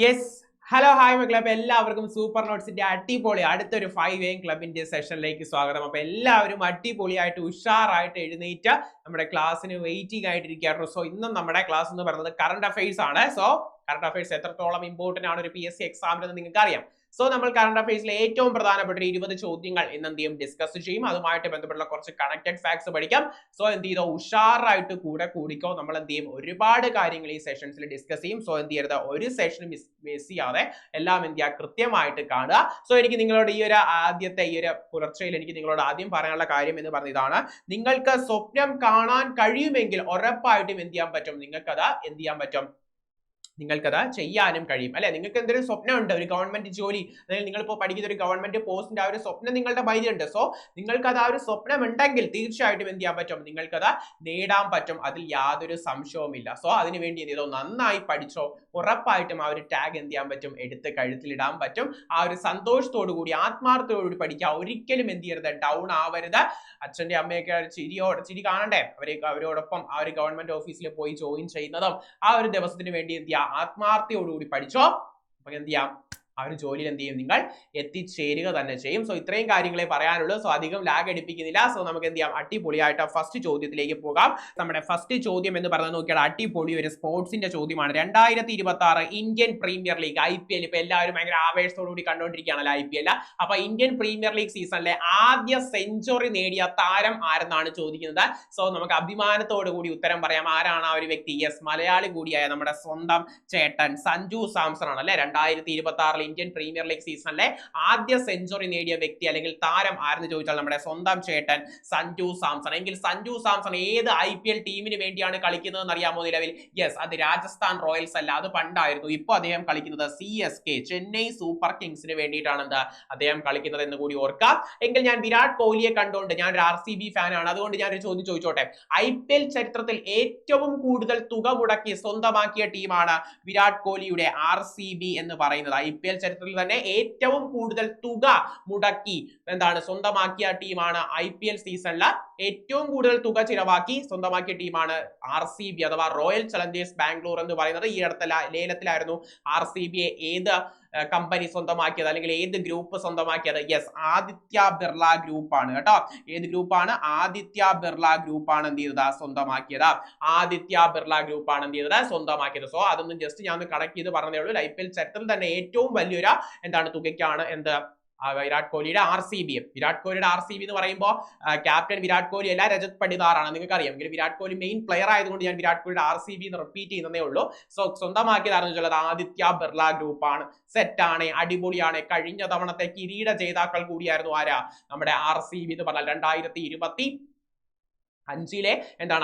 Yes hello hi മക്കളെ. അപ്പൊ എല്ലാവർക്കും സൂപ്പർ നോട്ട്സിന്റെ അടിപൊളി അടുത്തൊരു 5 AM ക്ലബിന്റെ സെഷനിലേക്ക് സ്വാഗതം. അപ്പൊ എല്ലാവരും അടിപൊളിയായിട്ട് ഉഷാറായിട്ട് എഴുന്നേറ്റ് നമ്മുടെ ക്ലാസ്സിന് വെയിറ്റിംഗ് ആയിട്ടിരിക്കുകയായിരുന്നു. സോ ഇന്നും നമ്മുടെ ക്ലാസ് എന്ന് പറയുന്നത് കറണ്ട് അഫയേഴ്സ് ആണ്. സോ കറണ്ട് അഫയേഴ്സ് എത്രത്തോളം ഇമ്പോർട്ടന്റ് ആണ് ഒരു PSC എക്സാമിന് നിങ്ങൾക്ക് അറിയാം. സോ നമ്മൾ കറണ്ട് അഫയേഴ്സിലെ ഏറ്റവും പ്രധാനപ്പെട്ട 20 ചോദ്യങ്ങൾ ഇന്ന് എന്ത് ചെയ്യും ഡിസ്കസ് ചെയ്യും. അതുമായിട്ട് ബന്ധപ്പെട്ടുള്ള കുറച്ച് കണക്റ്റഡ് ഫാക്ട്സ് പഠിക്കാം. സോ എന്ത് ചെയ്തോ ഉഷാറായിട്ട് കൂടിക്കോ. നമ്മൾ എന്ത് ചെയ്യും ഒരുപാട് കാര്യങ്ങൾ ഈ സെഷൻസിൽ ഡിസ്കസ് ചെയ്യും. സോ എന്ത് ചെയ്യരുത് ഒരു സെഷനും മിസ് ചെയ്യാതെ എല്ലാം എന്ത് ചെയ്യുക കൃത്യമായിട്ട് കാണുക. സോ എനിക്ക് നിങ്ങളോട് ഈ ഒരു ആദ്യത്തെ ഈ ഒരു പുലർച്ചയിൽ എനിക്ക് നിങ്ങളോട് ആദ്യം പറയാനുള്ള കാര്യം എന്ന് പറഞ്ഞ ഇതാണ്. നിങ്ങൾക്ക് സ്വപ്നം കാണാൻ കഴിയുമെങ്കിൽ ഉറപ്പായിട്ടും എന്ത് ചെയ്യാൻ പറ്റും, നിങ്ങൾക്കത് എന്ത് ചെയ്യാൻ പറ്റും, നിങ്ങൾക്കത് ചെയ്യാനും കഴിയും അല്ലെ. നിങ്ങൾക്ക് എന്തെങ്കിലും സ്വപ്നമുണ്ട്, ഒരു ഗവൺമെന്റ് ജോലി, അതായത് നിങ്ങളിപ്പോൾ പഠിക്കുന്ന ഒരു ഗവൺമെന്റ് പോസ്റ്റിന്റെ ആ ഒരു സ്വപ്നം നിങ്ങളുടെ മൈൻഡിലുണ്ട്. സോ നിങ്ങൾക്കത് ആ ഒരു സ്വപ്നം ഉണ്ടെങ്കിൽ തീർച്ചയായിട്ടും എന്ത് ചെയ്യാൻ പറ്റും, നിങ്ങൾക്കത് നേടാൻ പറ്റും. അതിൽ യാതൊരു സംശയവുമില്ല. സോ അതിനുവേണ്ടി എന്ത് ചെയ്തോ നന്നായി പഠിച്ചോ. ഉറപ്പായിട്ടും ആ ഒരു ടാഗ് എന്ത് ചെയ്യാൻ പറ്റും, എടുത്ത് കഴുത്തിലിടാൻ പറ്റും. ആ ഒരു സന്തോഷത്തോടു കൂടി ആത്മാർത്ഥത്തോടുകൂടി പഠിക്കുക. ഒരിക്കലും എന്ത് ചെയ്യരുത്, ഡൗൺ ആവരുത്. അച്ഛന്റെ അമ്മയൊക്കെ ചിരി കാണണ്ടേ, അവരോടൊപ്പം ആ ഒരു ഗവൺമെന്റ് ഓഫീസിൽ പോയി ജോയിൻ ചെയ്യുന്നതും ആ ഒരു ദിവസത്തിന് വേണ്ടി എന്ത് ചെയ്യുക ആത്മാർത്ഥയോടുകൂടി പഠിച്ചോ. അപ്പൊ എന്ത് ചെയ്യാം ആ ഒരു ജോലിയിൽ എന്ത് ചെയ്യും, നിങ്ങൾ എത്തിച്ചേരുക തന്നെ ചെയ്യും. സോ ഇത്രയും കാര്യങ്ങളെ പറയാനുള്ളൂ. സോ അധികം ലാഗ് അടിപ്പിക്കുന്നില്ല. സോ നമുക്ക് എന്ത് ചെയ്യാം അടിപൊളിയായിട്ട് ഫസ്റ്റ് ചോദ്യത്തിലേക്ക് പോകാം. നമ്മുടെ ഫസ്റ്റ് ചോദ്യം എന്ന് പറഞ്ഞാൽ നോക്കിയാൽ അടിപൊളി ഒരു സ്പോർട്സിന്റെ ചോദ്യമാണ്. 2026 ഇന്ത്യൻ പ്രീമിയർ ലീഗ് IPL ഇപ്പൊ എല്ലാവരും ഭയങ്കര ആവേശത്തോടുകൂടി കണ്ടുകൊണ്ടിരിക്കുകയാണല്ലോ IPL. അപ്പൊ ഇന്ത്യൻ പ്രീമിയർ ലീഗ് സീസണിലെ ആദ്യ സെഞ്ചുറി നേടിയ താരം ആരെന്നാണ് ചോദിക്കുന്നത്. സോ നമുക്ക് അഭിമാനത്തോടു കൂടി ഉത്തരം പറയാം. ആരാണ് ആ ഒരു വ്യക്തി? യെസ്, മലയാളി കൂടിയായ നമ്മുടെ സ്വന്തം ചേട്ടൻ സഞ്ജു സാംസൺ ആണ് അല്ലെ. 2026 ഇന്ത്യൻ പ്രീമിയർ ലീഗ് സീസണിലെ ആദ്യ സെഞ്ചുറി നേടിയ വ്യക്തി അല്ലെങ്കിൽ താരം ആരെന്ന് ചോദിച്ചാൽ നമ്മുടെ സ്വന്തം ചേട്ടൻ സഞ്ജു സാംസൺ. എങ്കിൽ സഞ്ജു സാംസൺ ഏത് IPL ടീമിന് വേണ്ടിയാണ് കളിക്കുന്നതെന്ന് അറിയാമോ നിലവിൽ? യെസ്, അത് രാജസ്ഥാൻ റോയൽസ് അല്ല, അത് പണ്ടായിരുന്നു. ഇപ്പൊ അദ്ദേഹം കളിക്കുന്നത് CSK ചെന്നൈ സൂപ്പർ കിങ്സിന് വേണ്ടിയിട്ടാണ് അദ്ദേഹം കളിക്കുന്നത് എന്ന് കൂടി ഓർക്കാം. എങ്കിൽ ഞാൻ വിരാട് കോഹ്ലിയെ കണ്ടുകൊണ്ട്, ഞാൻ ഒരു RCB ഫാൻ ആണ്, അതുകൊണ്ട് ഞാൻ ഒരു ചോദ്യം ചോദിച്ചോട്ടെ. IPL ചരിത്രത്തിൽ ഏറ്റവും കൂടുതൽ തുക മുടക്കി സ്വന്തമാക്കിയ ടീമാണ് വിരാട് കോഹ്ലിയുടെ RCB എന്ന് പറയുന്നത്. IPL ചരിത്രത്തിൽ തന്നെ ഏറ്റവും കൂടുതൽ തുക മുടക്കി സ്വന്തമാക്കിയ ടീമാണ് IPL സീസണിൽ ഏറ്റവും കൂടുതൽ തുക ചിലവാക്കി സ്വന്തമാക്കിയ ടീമാണ് RCB അഥവാ റോയൽ ചലഞ്ചേഴ്സ് ബാംഗ്ലൂർ എന്ന് പറയുന്നത്. ഈ അടുത്ത ലേലത്തിലായിരുന്നു RCB ഏത് കമ്പനി സ്വന്തമാക്കിയത് അല്ലെങ്കിൽ ഏത് ഗ്രൂപ്പ് സ്വന്തമാക്കിയത്? യെസ്, ആദിത്യ ബിർള ഗ്രൂപ്പ് ആണ് കേട്ടോ. ഏത് ഗ്രൂപ്പാണ്? ആദിത്യ ബിർള ഗ്രൂപ്പാണ് എന്ത് ചെയ്തത് സ്വന്തമാക്കിയത്. ആദിത്യ ബിർള ഗ്രൂപ്പാണ് എന്ത് ചെയ്തത് സ്വന്തമാക്കിയത്. സോ അതൊന്നും ജസ്റ്റ് ഞാൻ ഒന്ന് കണക്ട് ചെയ്ത് പറഞ്ഞതേ ഉള്ളൂ. IPL ചരിത്രത്തിൽ തന്നെ ഏറ്റവും വലിയൊരു തുകയ്ക്കാണ് വിരാട് കോഹ്ലിയുടെ RCB. വിരാട് കോഹ്ലിയുടെ RCB എന്ന് പറയുമ്പോൾ ക്യാപ്റ്റൻ വിരാട് കോഹ്ലി അല്ല, രജത് പടിദാറാണ്. നിങ്ങൾക്ക് അറിയാം. വിരാട് കോഹ്ലി മെയിൻ പ്ലെയർ ആയതുകൊണ്ട് ഞാൻ വിരാട് കോഹ്ലിയുടെ RCB എന്ന് റിപ്പീറ്റ് ചെയ്യുന്നതേ ഉള്ളൂ. സോ സ്വന്തമാക്കിയതാണെന്ന് വെച്ചാൽ ആദിത്യ ബിർള ഗ്രൂപ്പാണ്. സെറ്റാണ്, അടിപൊളിയാണ്. കഴിഞ്ഞ തവണത്തെ കിരീട ജേതാക്കൾ കൂടിയായിരുന്നു ആരാ? നമ്മുടെ RCB എന്ന് പറഞ്ഞാൽ 2025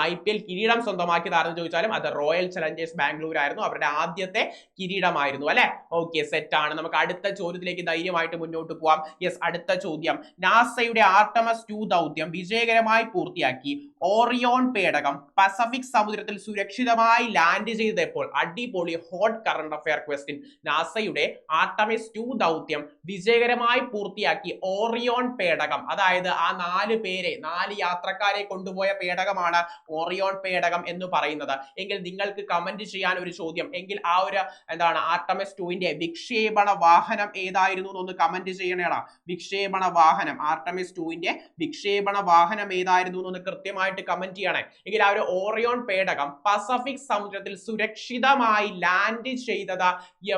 IPL കിരീടം സ്വന്തമാക്കിയതാണെന്ന് ചോദിച്ചാലും അത് റോയൽ ചലഞ്ചേഴ്സ് ബാംഗ്ലൂർ ആയിരുന്നു. അവരുടെ ആദ്യത്തെ കിരീടമായിരുന്നു അല്ലെ. ഓക്കെ, സെറ്റാണ്. നമുക്ക് അടുത്ത ചോദ്യത്തിലേക്ക് ധൈര്യമായിട്ട് മുന്നോട്ട് പോവാം. യെസ്, അടുത്ത ചോദ്യം. നാസയുടെ ആർട്ടമസ് 2 ദൗത്യം വിജയകരമായി പൂർത്തിയാക്കി ഓറിയോൺ പേടകം പസഫിക് സമുദ്രത്തിൽ സുരക്ഷിതമായി ലാൻഡ് ചെയ്തപ്പോൾ? അടിപൊളി ഹോട്ട് കറണ്ട് അഫയർ ക്വസ്റ്റ്യൻ. നാസയുടെ ആർട്ടമിസ് 2 ദൗത്യം വിജയകരമായി പൂർത്തിയാക്കി ഓറിയോൺ പേടകം, അതായത് ആ 4 യാത്രക്കാരെ കൊണ്ടുപോയ പേടകമാണ് ഓറിയോൺ പേടകം എന്ന് പറയുന്നത്. എങ്കിൽ നിങ്ങൾക്ക് കമന്റ് ചെയ്യാൻ ഒരു ചോദ്യം. എങ്കിൽ ആ ഒരു ആർട്ടമിസ് 2ന്റെ വിക്ഷേപണ വാഹനം ഏതായിരുന്നു എന്നൊന്ന് കമന്റ് ചെയ്യണേടാ. വിക്ഷേപണ വാഹനം, ആർട്ടമിസ് 2ന്റെ വിക്ഷേപണ വാഹനം ഏതായിരുന്നു എന്ന് കൃത്യമായിട്ട് കമന്റ് ചെയ്യണേ. എങ്കിൽ ആ ഒരു ഓറിയോൺ പേടകം പസഫിക് സമുദ്രത്തിൽ സുരക്ഷിതമായി ലാൻഡ് ചെയ്തത്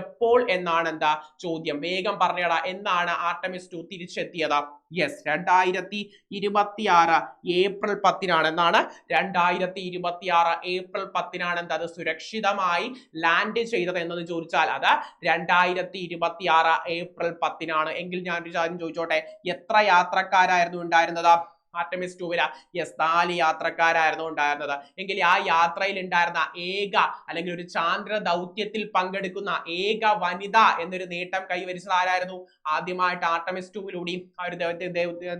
എപ്പോൾ എന്നാണ് ചോദ്യം. വേഗം പറഞ്ഞേടാ. എന്നാണ് ആർട്ടമിസ് 2 തിരിച്ചെത്തിയത്? യെസ്, 2026 ഏപ്രിൽ 10 എന്നാണ്. 2026 ഏപ്രിൽ 10 അത് സുരക്ഷിതമായി ലാൻഡ് ചെയ്തത് എന്നത് ചോദിച്ചാൽ അത് 2026 ഏപ്രിൽ 10 എങ്കിൽ ഞാനൊരു കാര്യം ചോദിച്ചോട്ടെ. എത്ര യാത്രക്കാരായിരുന്നു ഉണ്ടായിരുന്നത് ആർട്ടമിസ് 2 യെസ്, 4 യാത്രക്കാരായിരുന്നു ഉണ്ടായിരുന്നത്. എങ്കിൽ ആ യാത്രയിൽ ഉണ്ടായിരുന്ന ഏക അല്ലെങ്കിൽ ഒരു ചാന്ദ്ര ദൗത്യത്തിൽ പങ്കെടുക്കുന്ന ഏക വനിത എന്നൊരു നേട്ടം കൈവരിച്ചത് ആരായിരുന്നു? ആദ്യമായിട്ട് ആർട്ടമിസ് 2 ആ ഒരു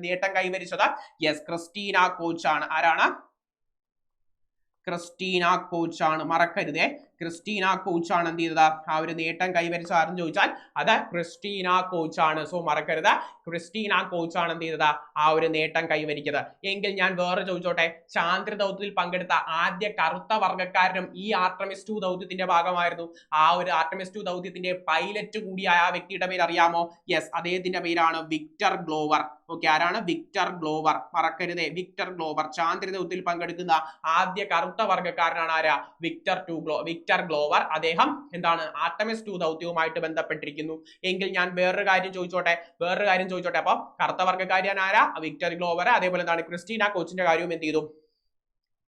നേട്ടം കൈവരിച്ചത് യെസ് ക്രിസ്റ്റീന കോച്ച് ആണ്. ആരാണ്? ക്രിസ്റ്റീന കോച്ച് ആണ്. മറക്കരുതേ, ക്രിസ്റ്റീന കോച്ചാണ് എന്ത് ചെയ്തത് ആ ഒരു നേട്ടം കൈവരിച്ച ആരെന്ന് ചോദിച്ചാൽ അത് ക്രിസ്റ്റീന കോച്ചാണ്. സോ മറക്കരുത്, ക്രിസ്റ്റീന കോച്ചാണ് എന്ത് ചെയ്തത് ആ ഒരു നേട്ടം കൈവരിക്കുന്നത്. എങ്കിൽ ഞാൻ വേറെ ചോദിച്ചോട്ടെ, ചാന്ദ്ര ദൗത്യത്തിൽ പങ്കെടുത്ത ആദ്യ കറുത്ത വർഗ്ഗക്കാരനും ഈ ആർട്ടമിസ് 2 ദൗത്യത്തിന്റെ ഭാഗമായിരുന്നു. ആ ഒരു ആർട്ടമിസ് 2 ദൗത്യത്തിന്റെ പൈലറ്റ് കൂടിയായ ആ വ്യക്തിയുടെ പേര് അറിയാമോ? യെസ്, അദ്ദേഹത്തിന്റെ പേരാണ് വിക്ടർ ഗ്ലോവർ. ഓക്കെ, ആരാണ്? Victor Glover. മറക്കരുതേ, വിക്ടർ ഗ്ലോവർ. ചാന്ദ്ര ദൗത്യത്തിൽ പങ്കെടുക്കുന്ന ആദ്യ കറുത്ത വർഗ്ഗക്കാരനാണ് ആരാ? Victor Glover. അദ്ദേഹം എന്താണ് ആർട്ടമിസ് 2 ദൗത്യവുമായിട്ട് ബന്ധപ്പെട്ടിരിക്കുന്നു. എങ്കിൽ ഞാൻ വേറൊരു കാര്യം ചോദിച്ചോട്ടെ. അപ്പൊ കറുത്ത വർഗ്ഗക്കാരൻ ആരാ? Victor Glover. അതേപോലെ എന്താണ് ക്രിസ്റ്റീന കോച്ചിന്റെ കാര്യവും എന്ത് ചെയ്തു?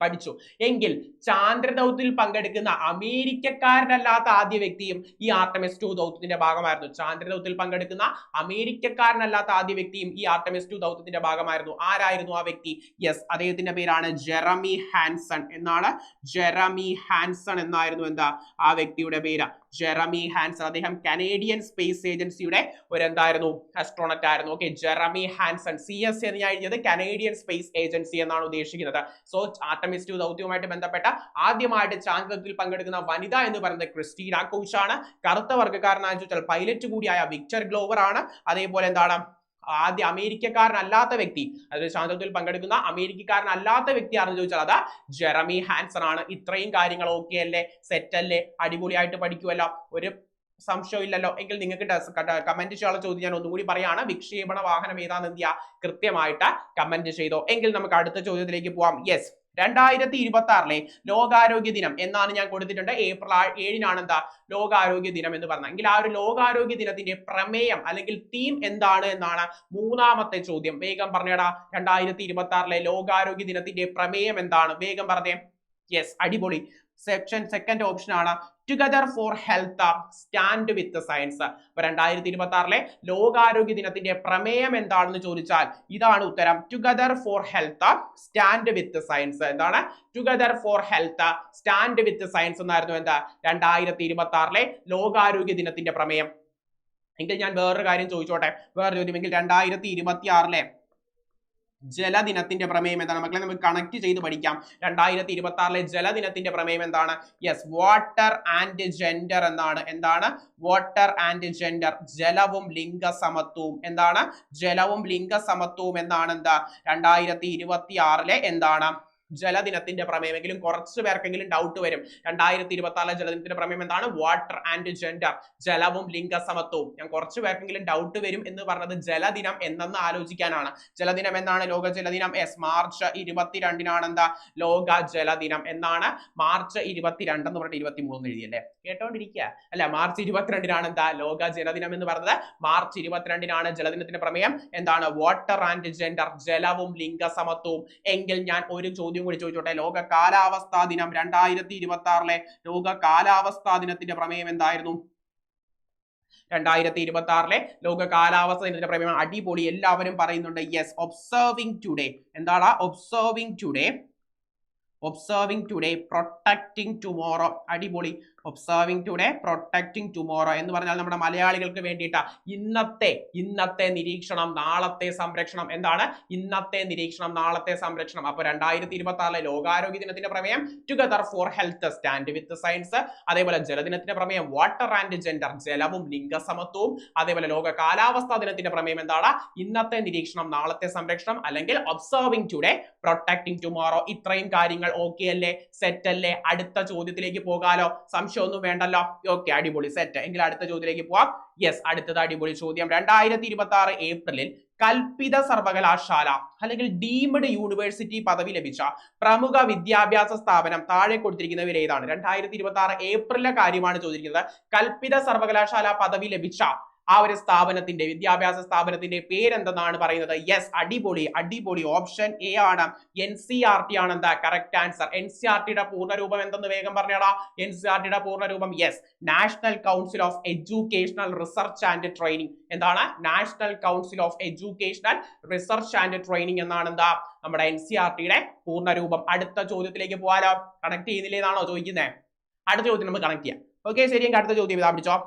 പഠിച്ചു. എങ്കിൽ ചാന്ദ്ര ദൗത്യത്തിൽ പങ്കെടുക്കുന്ന അമേരിക്കക്കാരനല്ലാത്ത ആദ്യ വ്യക്തിയും ഈ ആർട്ടമിസ് 2 ദൗത്യത്തിന്റെ ഭാഗമായിരുന്നു. ചാന്ദ്ര ദൗത്യത്തിൽ പങ്കെടുക്കുന്ന അമേരിക്കക്കാരനല്ലാത്ത ആദ്യ വ്യക്തിയും ഈ ആർട്ടമിസ് 2 ദൗത്യത്തിന്റെ ഭാഗമായിരുന്നു. ആരായിരുന്നു ആ വ്യക്തി? യെസ്, അദ്ദേഹത്തിന്റെ പേരാണ് ജെറമി ഹാൻസൺ എന്നാണ്. ജെറമി ഹാൻസൺ എന്നായിരുന്നു എന്താ ആ വ്യക്തിയുടെ പേര്? Jeremy Hanson. അദ്ദേഹം കനേഡിയൻ സ്പേസ് ഏജൻസിയുടെ ഒരു എന്തായിരുന്നു? ആസ്ട്രോണറ്റ് ആയിരുന്നു. Okay, Jeremy Hanson. CS എന്ന് ഞാൻ എഴുതിയത് കനേഡിയൻ സ്പേസ് ഏജൻസി എന്നാണ് ഉദ്ദേശിക്കുന്നത്. സോ ആർട്ടമിസ് 2 ദൗത്യവുമായിട്ട് ബന്ധപ്പെട്ട ആദ്യമായിട്ട് ചാന്ദ്രത്തിൽ പങ്കെടുക്കുന്ന വനിത എന്ന് പറയുന്നത് ക്രിസ്റ്റീന കോച്ച് ആണ്. കറുത്ത വർഗ്ഗക്കാരനായ ചോദിച്ചാൽ പൈലറ്റ് കൂടിയായ വിക്ടർ ഗ്ലോവർ ആണ്. അതേപോലെ എന്താണ് ആദ്യ അമേരിക്കക്കാരനല്ലാത്ത വ്യക്തി, അതായത് ചാന്ദ്രത്തിൽ പങ്കെടുക്കുന്ന അമേരിക്കക്കാരനല്ലാത്ത വ്യക്തി ആണെന്ന് ചോദിച്ചാൽ അത് ജെറമി ഹാൻസൺ ആണ്. ഇത്രയും കാര്യങ്ങൾ ഓക്കെ അല്ലേ? സെറ്റ് അല്ലേ? അടിപൊളിയായിട്ട് പഠിക്കുമല്ലോ, ഒരു സംശയമില്ലല്ലോ. എങ്കിൽ നിങ്ങൾക്ക് കമന്റ് ചെയ്യാനുള്ള ചോദ്യം ഞാൻ ഒന്നുകൂടി പറയാണ്. വിക്ഷേപണ വാഹനം ഏതാണെന്ന് എന്ത് ചെയ്യുക? കൃത്യമായിട്ട് കമന്റ് ചെയ്തോ. എങ്കിൽ നമുക്ക് അടുത്ത ചോദ്യത്തിലേക്ക് പോവാം. യെസ്, 2026 ലോകാരോഗ്യ ദിനം എന്നാണ് ഞാൻ കൊടുത്തിട്ടുണ്ട്. ഏപ്രിൽ 7 എന്താ ലോകാരോഗ്യ ദിനം എന്ന് പറഞ്ഞാൽ. എങ്കിൽ ആ ഒരു ലോകാരോഗ്യ ദിനത്തിന്റെ പ്രമേയം അല്ലെങ്കിൽ തീം എന്താണ് എന്നാണ് മൂന്നാമത്തെ ചോദ്യം. വേഗം പറഞ്ഞേടാ, 2026 ലോകാരോഗ്യ ദിനത്തിന്റെ പ്രമേയം എന്താണ്? വേഗം പറഞ്ഞേ. യെസ്, അടിപൊളി. സെക്കൻഡ് ഓപ്ഷൻ ആണ് together for health stand with science. അപ്പൊ 2026 ലോകാരോഗ്യ ദിനത്തിന്റെ പ്രമേയം എന്താണെന്ന് ചോദിച്ചാൽ ഇതാണ് ഉത്തരം. Together for health stand with science. എന്താണ്? Together for health stand with science എന്നായിരുന്നു എന്താ 2026 ലോകാരോഗ്യ ദിനത്തിന്റെ പ്രമേയം. എങ്കിൽ ഞാൻ വേറൊരു കാര്യം ചോദിച്ചോട്ടെ. വേറെ ചോദ്യം. എങ്കിൽ 2026 ജലദിനത്തിന്റെ പ്രമേയം എന്താണ്? മക്കളെ നമുക്ക് കണക്ട് ചെയ്ത് പഠിക്കാം. 2026 ജലദിനത്തിന്റെ പ്രമേയം എന്താണ്? യെസ്, വാട്ടർ ആൻഡ് ജെൻഡർ എന്നാണ്. എന്താണ്? വാട്ടർ ആൻഡ് ജെൻഡർ, ജലവും ലിംഗസമത്വവും. എന്താണ്? ജലവും ലിംഗസമത്വവും എന്നാണ് എന്താ 2026 എന്താണ് ജലദിനത്തിന്റെ പ്രമേയം. എങ്കിലും കുറച്ച് പേർക്കെങ്കിലും ഡൗട്ട് വരും. 2026 ജലദിനത്തിന്റെ പ്രമേയം എന്താണ്? വാട്ടർ ആൻഡ് ജെൻഡർ, ജലവും ലിംഗസമത്വവും. ഞാൻ കുറച്ച് പേർക്കെങ്കിലും ഡൗട്ട് വരും എന്ന് പറഞ്ഞത് ജലദിനം എന്നെന്ന് ആലോചിക്കാനാണ്. ജലദിനം എന്നാണ് ലോക ജലദിനം. എസ്, മാർച്ച് 22 എന്താ ലോക ജലദിനം എന്നാണ്. മാർച്ച് 22 എന്ന് പറഞ്ഞിട്ട് 23 എഴുതിയല്ലേ? കേട്ടോണ്ടിരിക്കുക അല്ല. മാർച്ച് 22 എന്താ ലോക ജലദിനം എന്ന് പറഞ്ഞത്. മാർച്ച് 22 ജലദിനത്തിന്റെ പ്രമേയം എന്താണ്? വാട്ടർ ആൻഡ് ജെൻഡർ, ജലവും ലിംഗസമത്വവും. എങ്കിൽ ഞാൻ ഒരു ചോദ്യം കൂടി ചോദിച്ചോട്ടെ. ലോക കാലാവസ്ഥാ ദിനം 2026 ലോക കാലാവസ്ഥാ ദിനത്തിന്റെ പ്രമേയം എന്തായിരുന്നു? 2026 ലോക കാലാവസ്ഥാ ദിനത്തിന്റെ പ്രമേയം അടിപൊളി, എല്ലാവരും പറയുന്നുണ്ട്. Yes, observing today. എന്താണ്? Observing today protecting tomorrow. അടിപൊളി. ഒബ്സർവിംഗ് ടുഡേ പ്രൊട്ടക്ടിങ് ടുമോറോ എന്ന് പറഞ്ഞാൽ നമ്മുടെ മലയാളികൾക്ക് വേണ്ടിയിട്ട് ഇന്നത്തെ നിരീക്ഷണം നാളത്തെ സംരക്ഷണം. എന്താണ്? ഇന്നത്തെ നിരീക്ഷണം നാളത്തെ സംരക്ഷണം. അപ്പൊ 2026 ലോകാരോഗ്യ ദിനത്തിന്റെ പ്രമേയം together for health stand with science. അതേപോലെ ജലദിനത്തിന്റെ പ്രമേയം വാട്ടർ ആൻഡ് ജെൻഡർ, ജലവും ലിംഗസമത്വവും. അതേപോലെ ലോക കാലാവസ്ഥാ ദിനത്തിന്റെ പ്രമേയം എന്താണ്? ഇന്നത്തെ നിരീക്ഷണം നാളത്തെ സംരക്ഷണം, അല്ലെങ്കിൽ ഒബ്സർവിംഗ് ടുഡേ പ്രൊട്ടക്ടിങ് ടുമോറോ. ഇത്രയും കാര്യങ്ങൾ ഓക്കെ അല്ലേ? സെറ്റ് അല്ലേ? അടുത്ത ചോദ്യത്തിലേക്ക് പോകാലോ? സംശയമൊന്നും വേണ്ടല്ലോ. ഓക്കെ, അടിപൊളി, സെറ്റ്. എങ്കിൽ അടുത്ത ചോദ്യത്തിലേക്ക് പോവാം. യെസ്, അടുത്തത് അടിപൊളി ചോദ്യം. 2026 ഏപ്രിലിൽ കൽപ്പിത സർവകലാശാല അല്ലെങ്കിൽ ഡീംഡ് യൂണിവേഴ്സിറ്റി പദവി ലഭിച്ച പ്രമുഖ വിദ്യാഭ്യാസ സ്ഥാപനം താഴെ കൊടുത്തിരിക്കുന്നവയിൽ ഏതാണ്? 2026 ഏപ്രിലിലെ കാര്യമാണ് ചോദിക്കുന്നത്. കൽപ്പിത സർവകലാശാല പദവി ലഭിച്ച ആ ഒരു സ്ഥാപനത്തിന്റെ, വിദ്യാഭ്യാസ സ്ഥാപനത്തിന്റെ പേരെന്തെന്നാണ് പറയുന്നത്? യെസ്, അടിപൊളി. ഓപ്ഷൻ എ ആണ്. NCERT ആണ് എന്താ കറക്റ്റ് ആൻസർ. NCERTയുടെ പൂർണ്ണരൂപം എന്തെന്ന് വേഗം പറഞ്ഞോടാ. NCERTയുടെ പൂർണ്ണരൂപം yes, national council of educational research and training. എന്താണ്? National council of educational research and training എന്നാണ് എന്താ നമ്മുടെ NCERTയുടെ പൂർണ്ണരൂപം. അടുത്ത ചോദ്യത്തിലേക്ക് പോകാലോ? കണക്ട് ചെയ്യുന്നില്ലേ എന്നാണോ ചോദിക്കുന്നത്? അടുത്ത ചോദ്യം നമുക്ക് കണക്ട് ചെയ്യാം. ഓക്കെ, ശരി. അടുത്ത ചോദ്യം ഇതാ പിടിച്ചോ.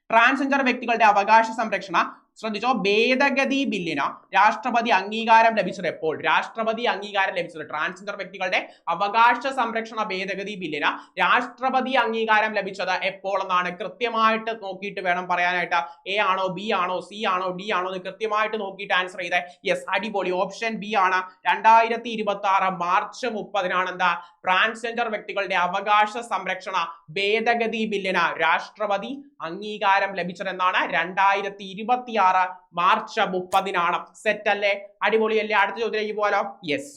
ട്രാൻസ്ജെൻഡർ വ്യക്തികളുടെ അവകാശ സംരക്ഷണ ശ്രദ്ധിച്ചോ, ഭേദഗതി ബില്ലിന് രാഷ്ട്രപതി അംഗീകാരം ലഭിച്ചത് എപ്പോൾ? രാഷ്ട്രപതി അംഗീകാരം ലഭിച്ചത് ട്രാൻസ്ജെൻഡർ വ്യക്തികളുടെ അവകാശ സംരക്ഷണ ഭേദഗതി ബില്ലിന് രാഷ്ട്രപതി അംഗീകാരം ലഭിച്ചത് എപ്പോൾ എന്നാണ് കൃത്യമായിട്ട് നോക്കിയിട്ട് വേണം പറയാനായിട്ട്. എ ആണോ, ബി ആണോ, സി ആണോ, ഡി ആണോ എന്ന് കൃത്യമായിട്ട് നോക്കിയിട്ട് ആൻസർ ചെയ്തേ. യെസ്, അടിപൊളി, ഓപ്ഷൻ ബി ആണ്. 2026 മാർച്ച് 30-നാണ് എന്താ ട്രാൻസ്ജെൻഡർ വ്യക്തികളുടെ അവകാശ സംരക്ഷണ ഭേദഗതി ബില്ലിന് രാഷ്ട്രപതി അംഗീകാരം ലഭിച്ചതെന്നാണ്. 2026 മാർച്ച് 30-നാണ്. സെറ്റ് അല്ലേ? അടിപൊളിയല്ലേ? അടുത്ത ചോദ്യത്തിലേക്ക് പോകാലോ. യെസ്,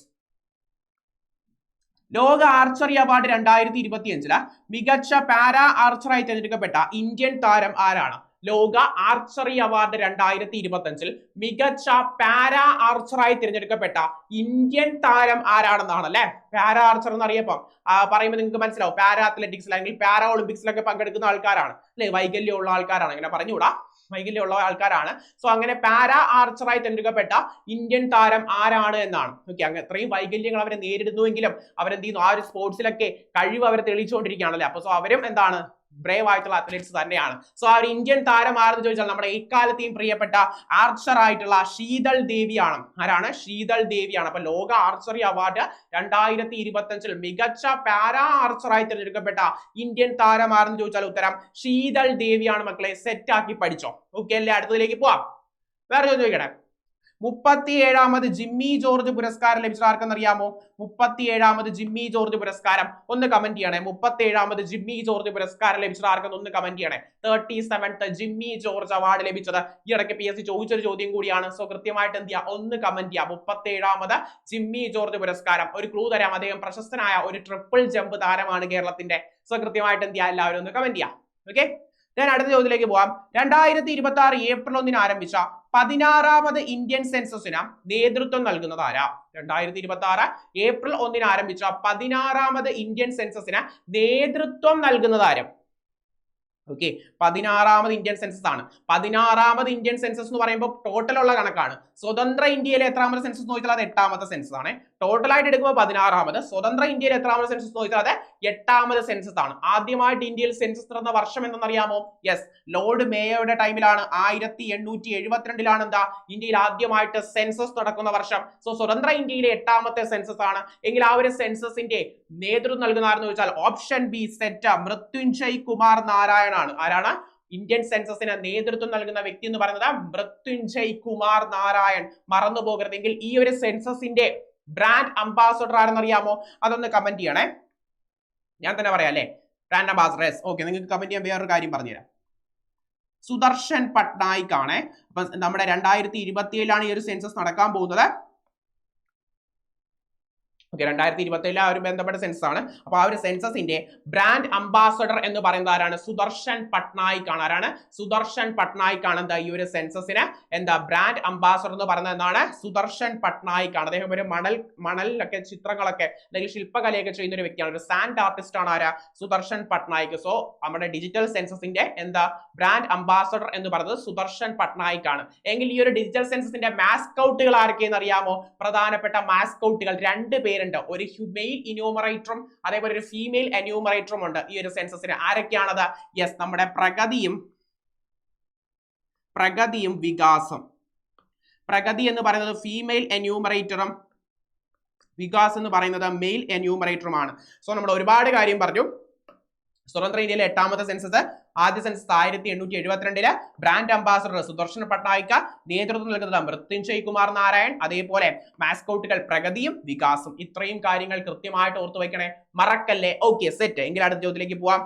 ലോക ആർച്ചറി അവാർഡ് 2025 മികച്ച പാരാ ആർച്ചറായി തിരഞ്ഞെടുക്കപ്പെട്ട ഇന്ത്യൻ താരം ആരാണ്? ലോക ആർച്ചറി അവാർഡ് 2025 മികച്ച പാരാ ആർച്ചറായി തിരഞ്ഞെടുക്കപ്പെട്ട ഇന്ത്യൻ താരം ആരാണെന്നാണ് അല്ലെ. പാരാ ആർച്ചർ എന്ന് അറിയപ്പം പറയുമ്പോൾ നിങ്ങൾക്ക് മനസ്സിലാവും, പാരാ അത്ലറ്റിക്സ് അല്ലെങ്കിൽ പാരാ ഒളിമ്പിക്സിലൊക്കെ പങ്കെടുക്കുന്ന ആൾക്കാരാണ് അല്ലെ, വൈകല്യമുള്ള ആൾക്കാരാണ്, ഇങ്ങനെ പറഞ്ഞുകൂടാ, വൈകല്യമുള്ള ആൾക്കാരാണ്. സോ അങ്ങനെ പാരാ ആർച്ചറായി തിരഞ്ഞെടുക്കപ്പെട്ട ഇന്ത്യൻ താരം ആരാണ് എന്നാണ്. ഓക്കെ, അങ്ങനെ അത്രയും വൈകല്യങ്ങൾ അവരെ നേരിടുന്നുവെങ്കിലും അവരെന്ത് ചെയ്യുന്നു, ആ ഒരു സ്പോർട്സിലൊക്കെ കഴിവ് അവരെ തെളിയിച്ചുകൊണ്ടിരിക്കുകയാണല്ലേ. അപ്പൊ സോ അവരും എന്താണ്, ബ്രേവ് ആയിട്ടുള്ള അത്ലറ്റ്സ് തന്നെയാണ്. സോ ആ ഒരു ഇന്ത്യൻ താരം ആരെന്ന് ചോദിച്ചാൽ നമ്മുടെ എക്കാലത്തെയും പ്രിയപ്പെട്ട ആർച്ചർ ആയിട്ടുള്ള ശീതൾ ദേവിയാണ്. ആരാണ്? ശീതൾ ദേവിയാണ്. അപ്പൊ ലോക ആർച്ചറി അവാർഡ് 2025 മികച്ച പാരാ ആർച്ചറായി തിരഞ്ഞെടുക്കപ്പെട്ട ഇന്ത്യൻ താരം ആരെന്ന് ചോദിച്ചാൽ ഉത്തരം ശീതൾ ദേവിയാണ്. മക്കളെ സെറ്റ് ആക്കി പഠിച്ചോ. ഓക്കെ അല്ലേ? അടുത്തതിലേക്ക് പോവാം. വേറെ ചോദിക്കട്ടെ, 37ാമത് ജിമ്മി ജോർജ് പുരസ്കാരം ലഭിച്ചത് ആർക്കെന്ന് അറിയാമോ? 37ാമത് ജിമ്മി ജോർജ് പുരസ്കാരം ഒന്ന് കമന്റ് ചെയ്യണേ. 37ാമത് ജിമ്മി ജോർജ് പുരസ്കാരം ലഭിച്ചത് ആർക്കെന്ന് ഒന്ന് കമന്റ് ചെയ്യണേ. 37th ജിമ്മി ജോർജ് അവാർഡ് ലഭിച്ചത് ഈ ഇടയ്ക്ക് PSC ചോദിച്ചൊരു ചോദ്യം കൂടിയാണ്. സോ കൃത്യമായിട്ട് എന്ത് ചെയ്യുക, ഒന്ന് കമന്റ് ചെയ്യുക. 37ാമത് ജിമ്മി ജോർജ് പുരസ്കാരം. ഒരു ക്ലൂ തരാം, അദ്ദേഹം പ്രശസ്തനായ ഒരു ട്രിപ്പിൾ ജമ്പ് താരമാണ് കേരളത്തിന്റെ. സോ കൃത്യമായിട്ട് എന്ത് ചെയ്യുക, എല്ലാവരും ഒന്ന് കമന്റ് ചെയ്യാം. ഓക്കെ, ഞാൻ അടുത്ത ചോദ്യത്തിലേക്ക് പോവാം. 2026 ഏപ്രിൽ 1 ആരംഭിച്ച 16ാമത് ഇന്ത്യൻ സെൻസസിന് നേതൃത്വം നൽകുന്നത് ആരാ? 2026 ഏപ്രിൽ 1 ആരംഭിച്ച 16ാമത് ഇന്ത്യൻ സെൻസസിന് നേതൃത്വം നൽകുന്നത് ആരും? ഓക്കെ, 16ാമത് ഇന്ത്യൻ സെൻസസ് ആണ്. 16ാമത് ഇന്ത്യൻ സെൻസസ് എന്ന് പറയുമ്പോൾ ടോട്ടൽ ഉള്ള കണക്കാണ്. സ്വതന്ത്ര ഇന്ത്യയിലെ എത്രാമത്തെ സെൻസസ് ചോദിച്ചാൽ അത് 8ാമത്തെ സെൻസസ് ആണ്. ടോട്ടൽ ആയിട്ട് എടുക്കുമ്പോൾ 16ാമത്. സ്വതന്ത്ര ഇന്ത്യയിൽ എത്രാമത്തെ സെൻസസ് ചോദിച്ചാൽ അത് 8ാമത് സെൻസസ് ആണ്. ആദ്യമായിട്ട് ഇന്ത്യയിൽ സെൻസസ് നടന്ന വർഷം എന്തെന്നറിയാമോ? യെസ്, ലോർഡ് മേയോയുടെ ടൈമിലാണ്. 1872-ലാണ് എന്താ ഇന്ത്യയിൽ ആദ്യമായിട്ട് സെൻസസ് നടക്കുന്ന വർഷം. സോ സ്വതന്ത്ര ഇന്ത്യയിലെ 8ാമത്തെ സെൻസസ് ആണ്. എങ്കിൽ ആ ഒരു സെൻസസിന്റെ നേതൃത്വം നൽകുന്ന ആരെന്ന് ചോദിച്ചാൽ option B set Mrityunjay Kumar Narayan ആണ്. ആരാണ് ഇന്ത്യൻ സെൻസസിന് നേതൃത്വം നൽകുന്ന വ്യക്തി എന്ന് പറയുന്നത്? മൃത്യുഞ്ജയ് കുമാർ നാരായൺ. മറന്നു പോകരുതെങ്കിൽ ഈ ഒരു സെൻസസിന്റെ ബ്രാൻഡ് അംബാസഡർ ആരെന്നറിയാമോ? അതൊന്ന് കമന്റ് ചെയ്യണേ. ഞാൻ തന്നെ പറയാം അല്ലെ, ബ്രാൻഡ് അംബാസഡർ. ഓക്കെ, നിങ്ങൾക്ക് കമന്റ് ചെയ്യാൻ വേറൊരു കാര്യം പറഞ്ഞുതരാം. സുദർശൻ പട്നായിക് ആണ്. അപ്പൊ നമ്മുടെ 2027 ഈ ഒരു സെൻസസ് നടക്കാൻ പോകുന്നത്. ഓക്കെ, 2027 ആ ഒരു ബന്ധപ്പെട്ട സെൻസസ് ആണ്. അപ്പൊ ആ ഒരു സെൻസസിന്റെ ബ്രാൻഡ് അംബാസഡർ എന്ന് പറയുന്നത് ആരാണ്? സുദർശൻ പട്നായിക് ആണ്. ആരാണ്? സുദർശൻ പട്നായിക് ആണ് എന്താ ഈ ഒരു സെൻസസിന് എന്താ ബ്രാൻഡ് അംബാസഡർ എന്ന് പറയുന്നത് എന്താണ്? സുദർശൻ പട്നായിക് ആണ്. അദ്ദേഹം ഒരു മണലിലൊക്കെ ചിത്രങ്ങളൊക്കെ അല്ലെങ്കിൽ ശില്പകലയൊക്കെ ചെയ്യുന്ന ഒരു വ്യക്തിയാണ്. ഒരു സാൻഡ് ആർട്ടിസ്റ്റ് ആണ്. ആരാ? സുദർശൻ പട്നായിക്. സോ നമ്മുടെ ഡിജിറ്റൽ സെൻസസിന്റെ എന്താ ബ്രാൻഡ് അംബാസഡർ എന്ന് പറയുന്നത് സുദർശൻ പട്നായിക് ആണ്. എങ്കിൽ ഈ ഒരു ഡിജിറ്റൽ സെൻസസിന്റെ മാസ്കൗട്ടുകൾ ആരൊക്കെയെന്ന് അറിയാമോ? പ്രധാനപ്പെട്ട മാസ്കൗട്ടുകൾ 2 പേരുണ്ട്. ഒരു മെയിൽ എന്യൂമറേറ്ററും അതേപോലെ ഒരു ഫീമെയിൽ എന്യൂമറേറ്ററും ഉണ്ട് ഈ ഒരു സെൻസസിന്. ആരൊക്കെയാണത്? യെസ്, നമ്മുടെ പ്രഗതിയും വികാസം. പ്രഗതി എന്ന് പറയുന്നത് ഫീമെയിൽ എന്യൂമറേറ്ററും വികാസ് എന്ന് പറയുന്നത് മെയിൽ എന്യൂമറേറ്ററുമാണ്. സോ നമ്മൾ ഒരുപാട് കാര്യം പറഞ്ഞു. സ്വതന്ത്ര ഇന്ത്യയിലെ 8ാമത്തെ സെൻസസ്, ആദ്യ census 1872 brand ambassador Sudarshan Patnaik, നേതൃത്വം നൽകുന്നത് മൃത്യുഞ്ജയ് കുമാർ നാരായൺ, അതേപോലെ മാസ്കോട്ടുകൾ പ്രഗതിയും വികാസും. ഇത്രയും കാര്യങ്ങൾ കൃത്യമായിട്ട് ഓർത്തു വയ്ക്കണേ, മറക്കല്ലേ. Okay, set. എങ്കിൽ അടുത്ത ചോദ്യത്തിലേക്ക് പോവാം.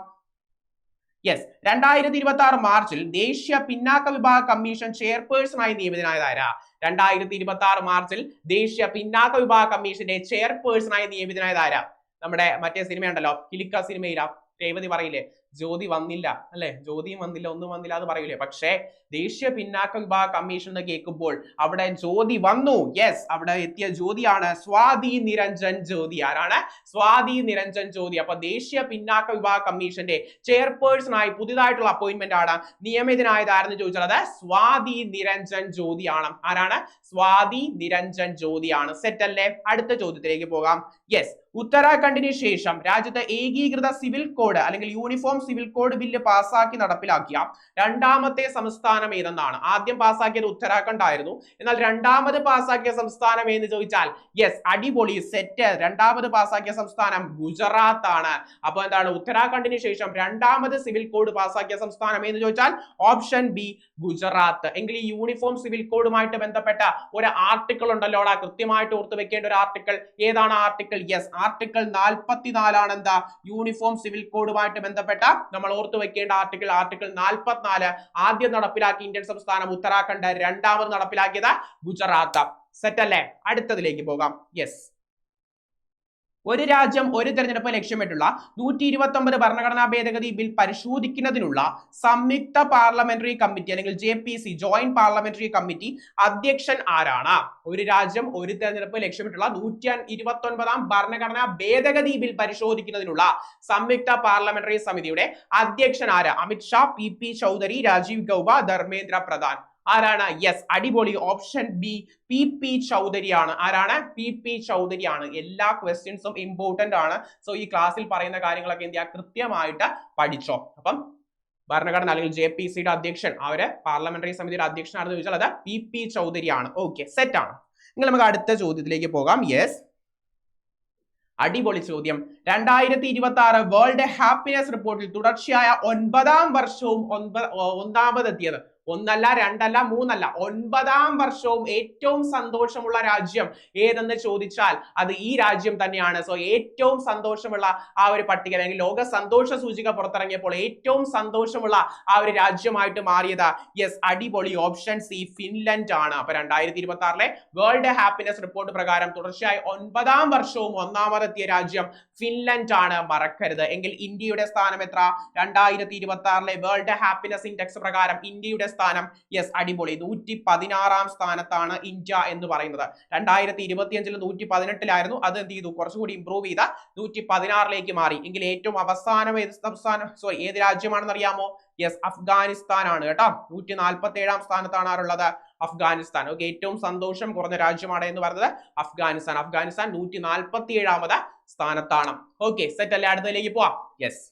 യെസ്, 2026 മാർച്ചിൽ ദേശീയ പിന്നാക്ക വിഭാഗ കമ്മീഷൻ ചെയർപേഴ്സണായി നിയമിതനായത് ആരാ? 2026 മാർച്ചിൽ ദേശീയ പിന്നാക്ക വിഭാഗ കമ്മീഷന്റെ ചെയർപേഴ്സണായി നിയമിതനായത് ആരാ? നമ്മുടെ മറ്റേ സിനിമയുണ്ടല്ലോ, കിലിക്ക സിനിമയിലാ രേവതി പറയില്ലേ, ജ്യോതി വന്നില്ല അല്ലെ, ജ്യോതിയും വന്നില്ല, ഒന്നും വന്നില്ല എന്ന് പറയൂലേ. പക്ഷേ ദേശീയ പിന്നാക്ക വിഭാഗ കമ്മീഷൻ എന്ന് കേൾക്കുമ്പോൾ അവിടെ ജ്യോതി വന്നു. യെസ്, അവിടെ എത്തിയ ജ്യോതിയാണ് സ്വാതി നിരഞ്ജൻ ജ്യോതി. ആരാണ്? സ്വാതി നിരഞ്ജൻ ജ്യോതി. അപ്പൊ ദേശീയ പിന്നാക്ക വിഭാഗ കമ്മീഷന്റെ ചെയർപേഴ്സൺ ആയി പുതിയതായിട്ടുള്ള അപ്പോയിന്റ്മെന്റ് ആണ്. നിയമിതനായത് ആരെന്ന് ചോദിച്ചാൽ അത് സ്വാതി നിരഞ്ജൻ ജ്യോതിയാണ്. ആരാണ്? സ്വാതി നിരഞ്ജൻ ജ്യോതിയാണ്. സെറ്റ് അല്ലേ? അടുത്ത ചോദ്യത്തിലേക്ക് പോകാം. യെസ്, ഉത്തരാഖണ്ഡിന് ശേഷം രാജ്യത്ത് ഏകീകൃത സിവിൽ കോഡ് അല്ലെങ്കിൽ യൂണിഫോം സിവിൽ കോഡ് ബില്ല് പാസ്സാക്കി നടപ്പിലാക്കിയ രണ്ടാമത്തെ സംസ്ഥാനം ഏതെന്നാണ്. ആദ്യം പാസ്സാക്കിയത് ഉത്തരാഖണ്ഡ് ആയിരുന്നു. എന്നാൽ രണ്ടാമത് പാസ്സാക്കിയ സംസ്ഥാനം എന്ന് ചോദിച്ചാൽ യെസ്, അടിപൊളി, സെറ്റ്. രണ്ടാമത് പാസ്സാക്കിയ സംസ്ഥാനം ഗുജറാത്ത് ആണ്. അപ്പൊ എന്താണ്, ഉത്തരാഖണ്ഡിന് ശേഷം രണ്ടാമത് സിവിൽ കോഡ് പാസ്സാക്കിയ സംസ്ഥാനം എന്ന് ചോദിച്ചാൽ ഓപ്ഷൻ ബി ഗുജറാത്ത്. എങ്കിൽ ഈ യൂണിഫോം സിവിൽ കോഡുമായിട്ട് ബന്ധപ്പെട്ട ഒരു ആർട്ടിക്കിൾ ഉണ്ടല്ലോ, കൃത്യമായിട്ട് ഓർത്തു വെക്കേണ്ട ഒരു ആർട്ടിക്കിൾ. ഏതാണ് ആർട്ടിക്കിൾ? യെസ്, ആർട്ടിക്കിൾ 44 ആണ് എന്താ, യൂണിഫോം സിവിൽ കോഡുമായിട്ട് ബന്ധപ്പെട്ട നമ്മൾ ഓർത്തു വെക്കേണ്ട ആർട്ടിക്കിൾ. ആർട്ടിക്കിൾ 44 ആദ്യം നടപ്പിലാക്കിയ ഇന്ത്യൻ സംസ്ഥാനം ഉത്തരാഖണ്ഡ്, രണ്ടാമത് നടപ്പിലാക്കിയത് ഗുജറാത്ത്. സെറ്റ് അല്ലേ? അടുത്തതിലേക്ക് പോകാം. യെസ്, ഒരു രാജ്യം ഒരു തെരഞ്ഞെടുപ്പ് ലക്ഷ്യമിട്ടുള്ള 129 ഭരണഘടനാ ഭേദഗതി ബിൽ പരിശോധിക്കുന്നതിനുള്ള സംയുക്ത പാർലമെന്ററി കമ്മിറ്റി അല്ലെങ്കിൽ JPC ജോയിന്റ് പാർലമെന്ററി കമ്മിറ്റി അധ്യക്ഷൻ ആരാണ്? ഒരു രാജ്യം ഒരു തെരഞ്ഞെടുപ്പ് ലക്ഷ്യമിട്ടുള്ള 129 ഭരണഘടനാ ഭേദഗതി ബിൽ പരിശോധിക്കുന്നതിനുള്ള സംയുക്ത പാർലമെന്ററി സമിതിയുടെ അധ്യക്ഷൻ ആര്? അമിത് ഷാ, PP ചൗധരി, രാജീവ് ഗൗബ, ധർമ്മേന്ദ്ര പ്രധാൻ. ആരാണ്? യെസ്, അടിപൊളി, ഓപ്ഷൻ ബി PP ചൗധരിയാണ്. ആരാണ്? PP ചൗധരിയാണ്. എല്ലാ ക്വസ്റ്റ്യൻസും ഇമ്പോർട്ടന്റ് ആണ്. സോ ഈ ക്ലാസ്സിൽ പറയുന്ന കാര്യങ്ങളൊക്കെ എന്ത് ചെയ്യുക, കൃത്യമായിട്ട് പഠിച്ചോ. അപ്പം ഭരണഘടന അല്ലെങ്കിൽ JPCയുടെ അധ്യക്ഷൻ, അവര് പാർലമെന്ററി സമിതിയുടെ അധ്യക്ഷനാണെന്ന് ചോദിച്ചാൽ അത് PP ചൗധരിയാണ്. ഓക്കെ, സെറ്റ് ആണ്. നിങ്ങൾ നമുക്ക് അടുത്ത ചോദ്യത്തിലേക്ക് പോകാം. യെസ്, അടിപൊളി ചോദ്യം. 2026 വേൾഡ് ഹാപ്പിനെസ് റിപ്പോർട്ടിൽ തുടർച്ചയായ 9ാം വർഷവും ഒന്നാമതെത്തിയത്, ഒന്നല്ല രണ്ടല്ല മൂന്നല്ല, 9ാം വർഷവും ഏറ്റവും സന്തോഷമുള്ള രാജ്യം ഏതെന്ന് ചോദിച്ചാൽ അത് ഈ രാജ്യം തന്നെയാണ്. സോ ഏറ്റവും സന്തോഷമുള്ള ആ ഒരു പട്ടിക അല്ലെങ്കിൽ ലോക സന്തോഷ സൂചിക പുറത്തിറങ്ങിയപ്പോൾ ഏറ്റവും സന്തോഷമുള്ള ആ ഒരു രാജ്യമായിട്ട് മാറിയത് യെസ്, അടിപൊളി, ഓപ്ഷൻ സി ഫിൻലൻഡ് ആണ്. അപ്പൊ 2026 വേൾഡ് ഹാപ്പിനെസ് റിപ്പോർട്ട് പ്രകാരം തുടർച്ചയായി 9ാം വർഷവും ഒന്നാമതെത്തിയ രാജ്യം ഫിൻലൻഡ് ആണ്, മറക്കരുത്. എങ്കിൽ ഇന്ത്യയുടെ സ്ഥാനം എത്ര? 2026 വേൾഡ് ഹാപ്പിനെസ് ഇൻഡെക്സ് പ്രകാരം ഇന്ത്യയുടെ സ്ഥാനം യെസ്, അടിപൊളി, 116ാം സ്ഥാനത്താണ് ഇന്ത്യ എന്ന് പറയുന്നത്. 2025 118 അത് എന്ത് ചെയ്തു, കുറച്ചുകൂടി ഇംപ്രൂവ് ചെയ്ത 116ലേക്ക് മാറി. എങ്കിൽ ഏറ്റവും അവസാനം ഏത് സംസ്ഥാനം, ഏത് രാജ്യമാണെന്ന് അറിയാമോ? യെസ്, അഫ്ഗാനിസ്ഥാൻ ആണ് കേട്ടോ. 147ാം സ്ഥാനത്താണ് ആരുള്ളത്? അഫ്ഗാനിസ്ഥാൻ. ഓക്കെ, ഏറ്റവും സന്തോഷം കുറഞ്ഞ രാജ്യമാണ് എന്ന് പറയുന്നത് അഫ്ഗാനിസ്ഥാൻ. അഫ്ഗാനിസ്ഥാൻ 147ാമത് സ്ഥാനത്താണ്. ഓക്കെ, സെറ്റ് അല്ലേ? അടുത്തതിലേക്ക് പോവാം. യെസ്,